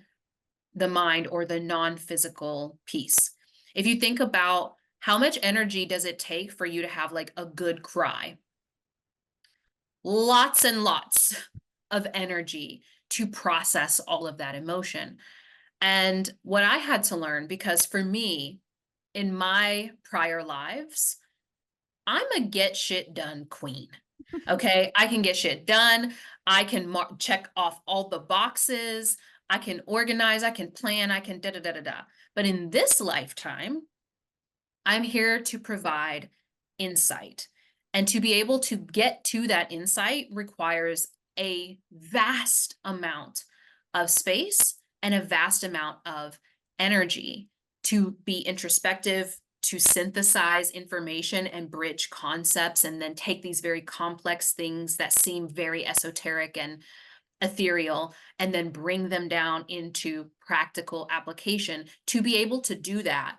[SPEAKER 2] the mind or the non-physical piece. If you think about how much energy does it take for you to have like a good cry? Lots and lots of energy to process all of that emotion. And what I had to learn, because for me, in my prior lives, I'm a get shit done queen. Okay. I can get shit done. I can check off all the boxes. I can organize. I can plan. I can da da da da da. But in this lifetime, I'm here to provide insight. And to be able to get to that insight requires a vast amount of space and a vast amount of energy to be introspective, to synthesize information and bridge concepts, and then take these very complex things that seem very esoteric and ethereal, and then bring them down into practical application. To be able to do that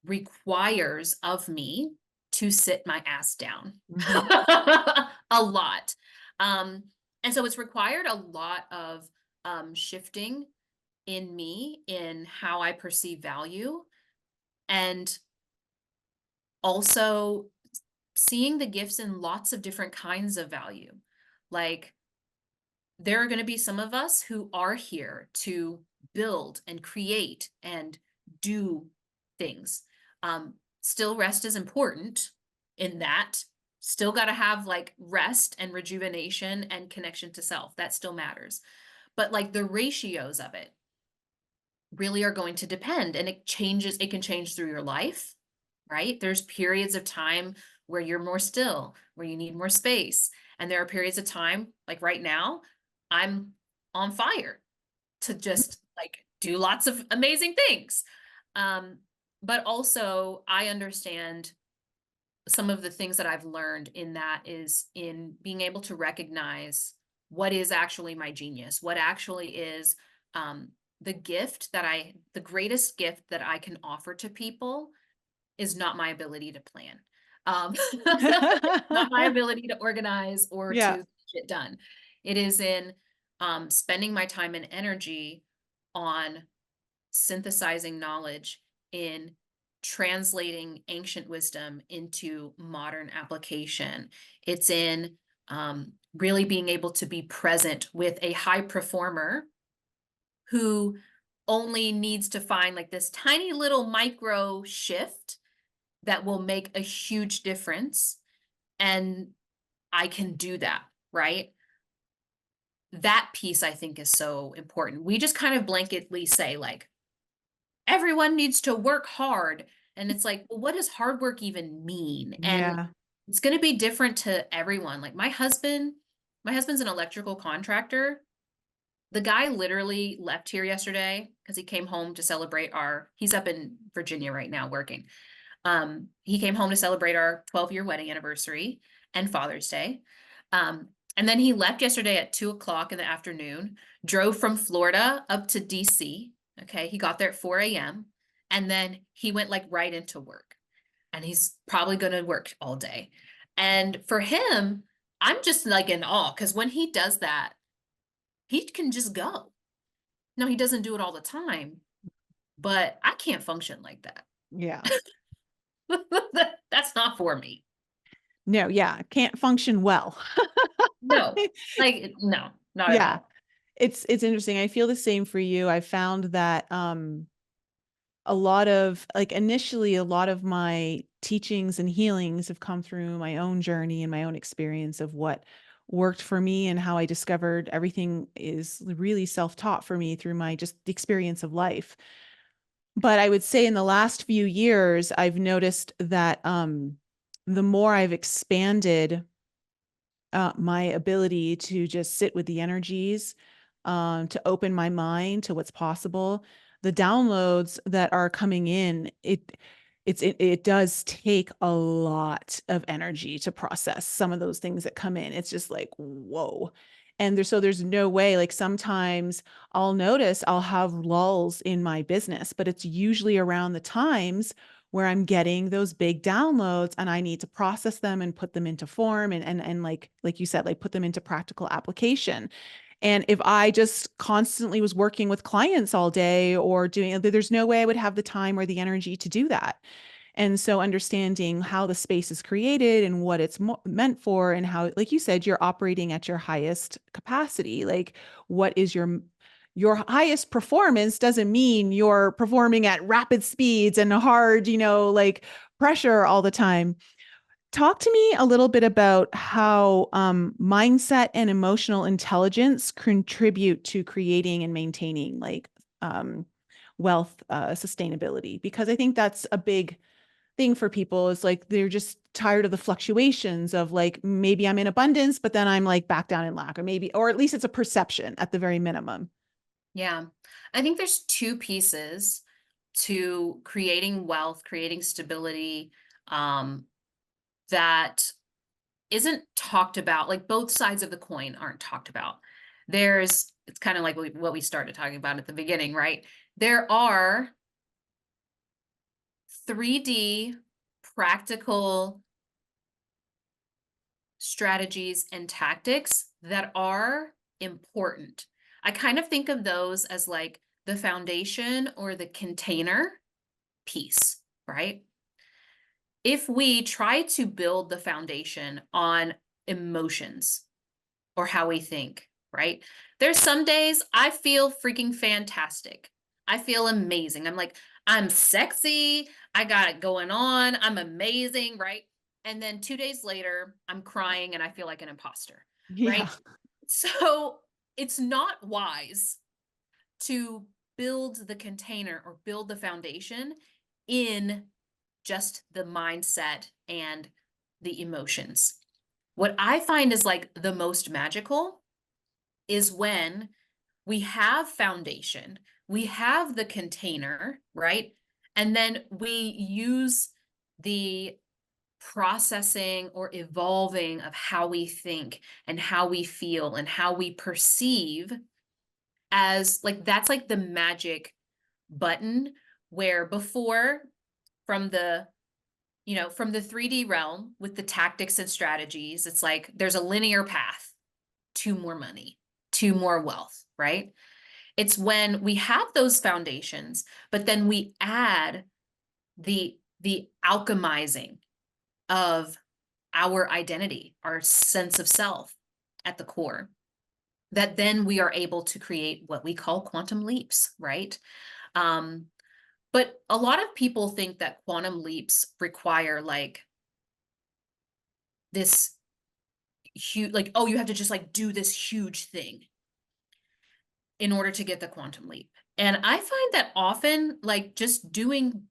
[SPEAKER 2] requires of me to sit my ass down
[SPEAKER 1] Mhm.
[SPEAKER 2] a lot. Um, and so it's required a lot of shifting in me in how I perceive value, and also seeing the gifts in lots of different kinds of value. Like, there are going to be some of us who are here to build and create and do things. Still, rest is important in that. Still got to have like rest and rejuvenation and connection to self. That still matters. But like the ratios of it really are going to depend, and it changes. It can change through your life, right? There's periods of time where you're more still, where you need more space. And there are periods of time, like right now, I'm on fire to just like do lots of amazing things. Um, but also, I understand some of the things that I've learned in that is in being able to recognize what is actually my genius, what actually is um, the greatest gift that I can offer to people is not my ability to plan. Not my ability to organize or
[SPEAKER 1] Yeah.
[SPEAKER 2] to get done. It is in spending my time and energy on synthesizing knowledge, in translating ancient wisdom into modern application. It's in really being able to be present with a high performer who only needs to find like this tiny little micro shift that will make a huge difference. And I can do that, right? That piece I think is so important. We just kind of blanketly say, like, everyone needs to work hard. And it's like, well, what does hard work even mean? And
[SPEAKER 1] Yeah.
[SPEAKER 2] it's going to be different to everyone. Like my husband's an electrical contractor. The guy literally left here yesterday because he came home to celebrate he's up in Virginia right now working. He came home to celebrate our 12-year wedding anniversary and Father's Day. And then he left yesterday at 2 o'clock in the afternoon, drove from Florida up to DC. Okay. He got there at 4 a.m. And then he went like right into work. And he's probably going to work all day. And for him, I'm just like in awe because when he does that, he can just go. No, he doesn't do it all the time, but I can't function like that.
[SPEAKER 1] Yeah.
[SPEAKER 2] That's not for me.
[SPEAKER 1] No, yeah. Can't function well.
[SPEAKER 2] No, like, no, not at
[SPEAKER 1] Yeah.
[SPEAKER 2] all.
[SPEAKER 1] It's interesting. I feel the same for you. I found that a lot of like initially a lot of my teachings and healings have come through my own journey and my own experience of what worked for me and how I discovered everything is really self-taught for me through my just experience of life. But I would say in the last few years, I've noticed that the more I've expanded my ability to just sit with the energies, to open my mind to what's possible, the downloads that are coming in, it does take a lot of energy to process some of those things that come in. It's just like, whoa. And there's no way, like sometimes I'll notice I'll have lulls in my business, but it's usually around the times where I'm getting those big downloads and I need to process them and put them into form and like you said, like put them into practical application. And if I just constantly was working with clients all day or doing, there's no way I would have the time or the energy to do that. And so understanding how the space is created and what it's meant for and how, like you said, you're operating at your highest capacity. Like what is your highest performance doesn't mean you're performing at rapid speeds and hard, like pressure all the time. Talk to me a little bit about how mindset and emotional intelligence contribute to creating and maintaining like wealth sustainability, because I think that's a big thing for people is like they're just tired of the fluctuations of like maybe I'm in abundance, but then I'm like back down in lack, or maybe, or at least it's a perception at the very minimum.
[SPEAKER 2] Yeah. I think there's two pieces to creating wealth, creating stability, um, that isn't talked about. Like both sides of the coin aren't talked about. It's kind of like what we started talking about at the beginning, right? There are 3D practical strategies and tactics that are important. I kind of think of those as like the foundation or the container piece, right? If we try to build the foundation on emotions or how we think, right? There's some days I feel freaking fantastic. I feel amazing. I'm like, I'm sexy. I got it going on. I'm amazing, right? And then 2 days later, I'm crying and I feel like an imposter,
[SPEAKER 1] Yeah.
[SPEAKER 2] right? So it's not wise to build the container or build the foundation in just the mindset and the emotions. What I find is like the most magical is when we have foundation, we have the container, right? And then we use the processing or evolving of how we think and how we feel and how we perceive as like that's like the magic button where before from the from the 3D realm with the tactics and strategies, it's like there's a linear path to more money, to more wealth, right? It's when we have those foundations, but then we add the alchemizing of our identity, our sense of self at the core, that then we are able to create what we call quantum leaps, right? Um, but a lot of people think that quantum leaps require like this huge, like, oh, you have to just like do this huge thing in order to get the quantum leap. And I find that often, like, just doing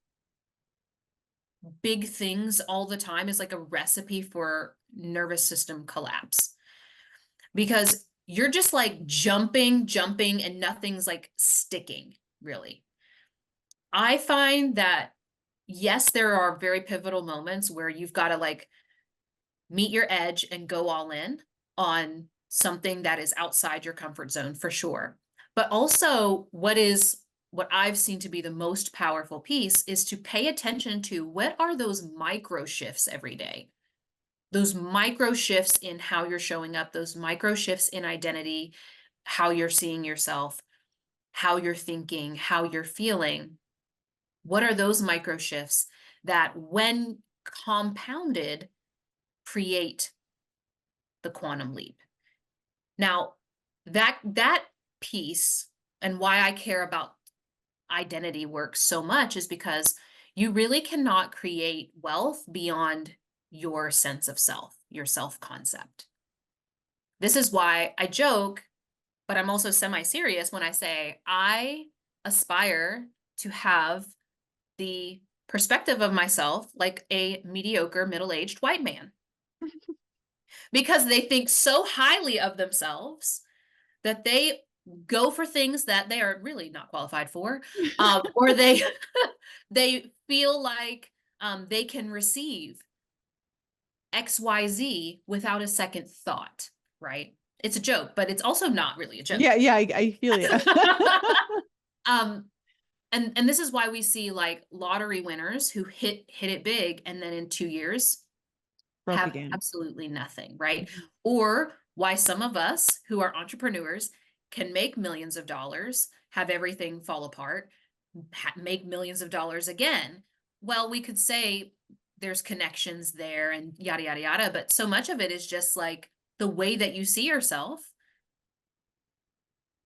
[SPEAKER 2] big things all the time is like a recipe for nervous system collapse because you're just like jumping, and nothing's like sticking, really. I find that, yes, there are very pivotal moments where you've got to like meet your edge and go all in on something that is outside your comfort zone for sure. But also what I've seen to be the most powerful piece is to pay attention to what are those micro shifts every day. Those micro shifts in how you're showing up, those micro shifts in identity, how you're seeing yourself, how you're thinking, how you're feeling. What are those micro shifts that when compounded create the quantum leap? Now, that piece and why I care about identity work so much is because You really cannot create wealth beyond your sense of self, your self concept. This is why I joke, but I'm also semi-serious when I say I aspire to have the perspective of myself like a mediocre middle-aged white man, because they think so highly of themselves that they go for things that they are really not qualified for, or they they feel like they can receive XYZ without a second thought, right? It's a joke, but it's also not really a joke.
[SPEAKER 1] Yeah, yeah, I feel you.
[SPEAKER 2] um, and this is why we see like lottery winners who hit it big and then in 2 years
[SPEAKER 1] Broke
[SPEAKER 2] have
[SPEAKER 1] again.
[SPEAKER 2] absolutely nothing, right?
[SPEAKER 1] Mhm.
[SPEAKER 2] Or why some of us who are entrepreneurs can make millions of dollars, have everything fall apart, make millions of dollars again. Well, we could say there's connections there and yada, yada, yada, but so much of it is just like the way that you see yourself,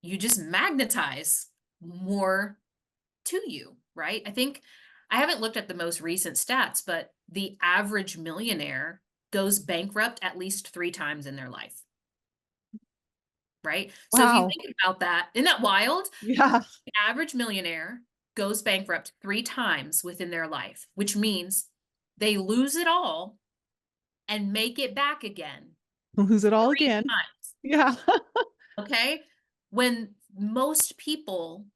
[SPEAKER 2] you just magnetize more to you, right? I think I haven't looked at the most recent stats, but the average millionaire goes bankrupt at least 3 times in their life, right? So if you
[SPEAKER 1] Wow.
[SPEAKER 2] think about that, isn't that wild?
[SPEAKER 1] Yeah.
[SPEAKER 2] The average millionaire goes bankrupt 3 times within their life, which means they lose it all and make it back again
[SPEAKER 1] Lose it all
[SPEAKER 2] three
[SPEAKER 1] again.
[SPEAKER 2] times.
[SPEAKER 1] Yeah.
[SPEAKER 2] Okay. When most people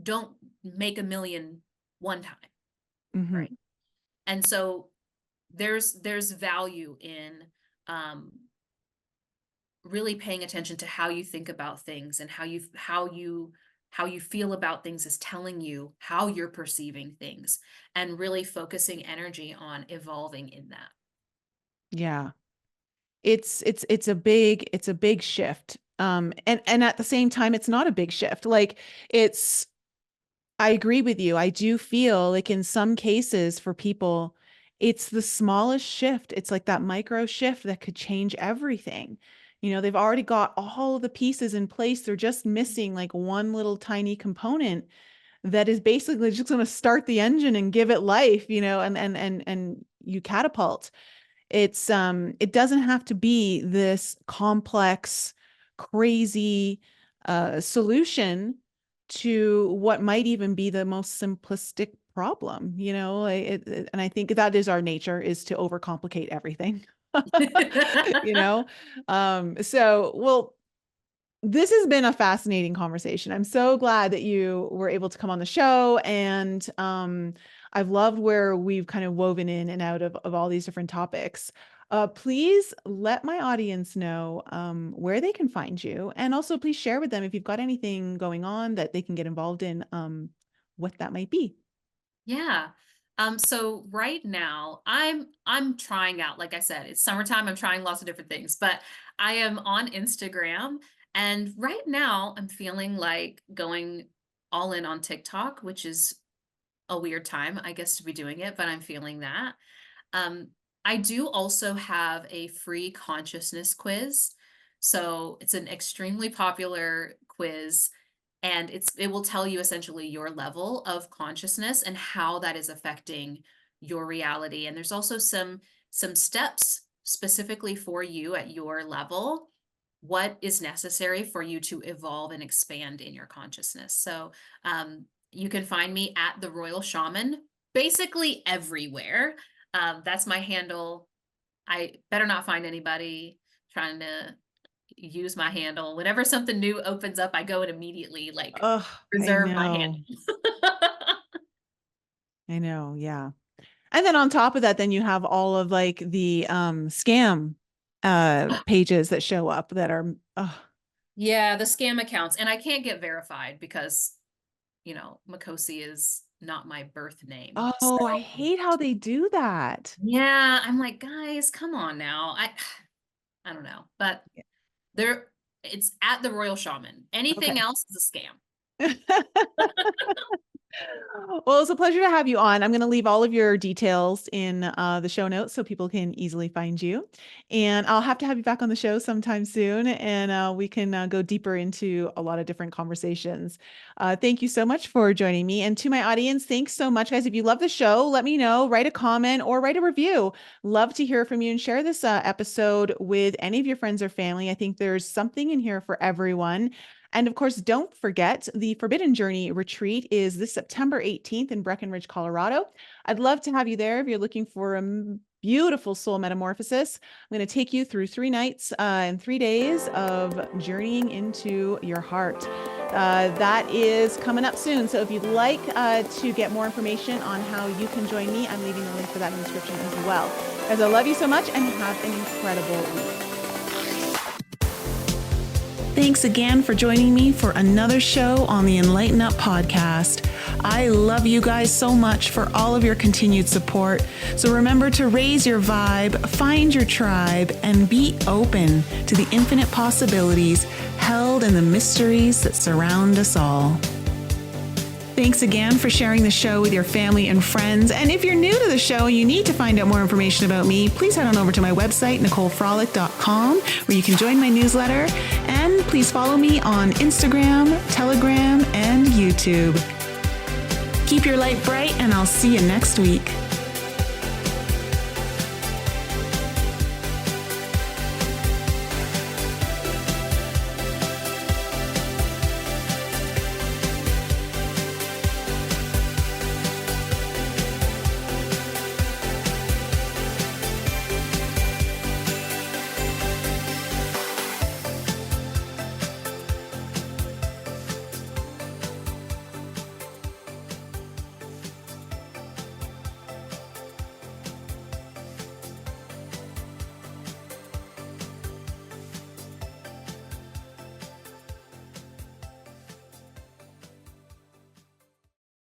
[SPEAKER 2] don't make a million one time,
[SPEAKER 1] Hmm.
[SPEAKER 2] right? And so there's value in um really paying attention to how you think about things, and how you feel about things is telling you how you're perceiving things, and really focusing energy on evolving in that.
[SPEAKER 1] Yeah. It's a big shift. And at the same time, it's not a big shift. Like it's I agree with you. I do feel like in some cases for people, it's the smallest shift. It's like that micro shift that could change everything. They've already got all of the pieces in place. They're just missing like one little tiny component that is basically just going to start the engine and give it life, and you catapult. It doesn't have to be this complex, crazy solution to what might even be the most simplistic problem, and I think that is our nature, is to overcomplicate everything. you know so well, this has been a fascinating conversation. I'm so glad that you were able to come on the show. And I've loved where we've kind of woven in and out of all these different topics. Please let my audience know where they can find you. And also, please share with them if you've got anything going on that they can get involved in, what that might be.
[SPEAKER 2] Yeah. So right now I'm trying out, like I said, it's summertime, I'm trying lots of different things, but I am on Instagram, and right now I'm feeling like going all in on TikTok, which is a weird time, I guess, to be doing it, but I'm feeling that. Um, I do also have a free consciousness quiz. So it's an extremely popular quiz, and it will tell you essentially your level of consciousness and how that is affecting your reality. And there's also some steps specifically for you at your level, what is necessary for you to evolve and expand in your consciousness. So you can find me at the Royal Shaman basically everywhere. That's my handle. I better not find anybody trying to use my handle. Whenever something new opens up, I go and immediately like
[SPEAKER 1] Oh, I
[SPEAKER 2] reserve my
[SPEAKER 1] know.
[SPEAKER 2] handle.
[SPEAKER 1] I know. Yeah. And then on top of that, then you have all of like the scam pages that show up that are
[SPEAKER 2] Yeah, the scam accounts. And I can't get verified because, Makhosi is not my birth name. So
[SPEAKER 1] oh, I hate how they do that.
[SPEAKER 2] yeah, I'm like, guys, come on now. I don't know. But there it's at the Royal Shaman. Anything
[SPEAKER 1] Okay.
[SPEAKER 2] else is a scam.
[SPEAKER 1] Well, it's a pleasure to have you on. I'm going to leave all of your details in the show notes so people can easily find you. And I'll have to have you back on the show sometime soon, and we can go deeper into a lot of different conversations. Thank you so much for joining me. And to my audience, thanks so much, guys. If you love the show, let me know, write a comment or write a review. Love to hear from you, and share this episode with any of your friends or family. I think there's something in here for everyone. And of course, don't forget the Forbidden Journey retreat is this September 18th in Breckenridge, Colorado. I'd love to have you there if you're looking for a beautiful soul metamorphosis. I'm going to take you through 3 nights and 3 days of journeying into your heart. That is coming up soon. So if you'd like to get more information on how you can join me, I'm leaving the link for that in the description as well. Guys, I love you so much, and have an incredible week. Thanks again for joining me for another show on the Enlighten Up podcast. I love you guys so much for all of your continued support. So remember to raise your vibe, find your tribe, and be open to the infinite possibilities held in the mysteries that surround us all. Thanks again for sharing the show with your family and friends. And if you're new to the show and you need to find out more information about me, please head on over to my website, NicoleFrolick.com, where you can join my newsletter. And please follow me on Instagram, Telegram, and YouTube. Keep your light bright, and I'll see you next week.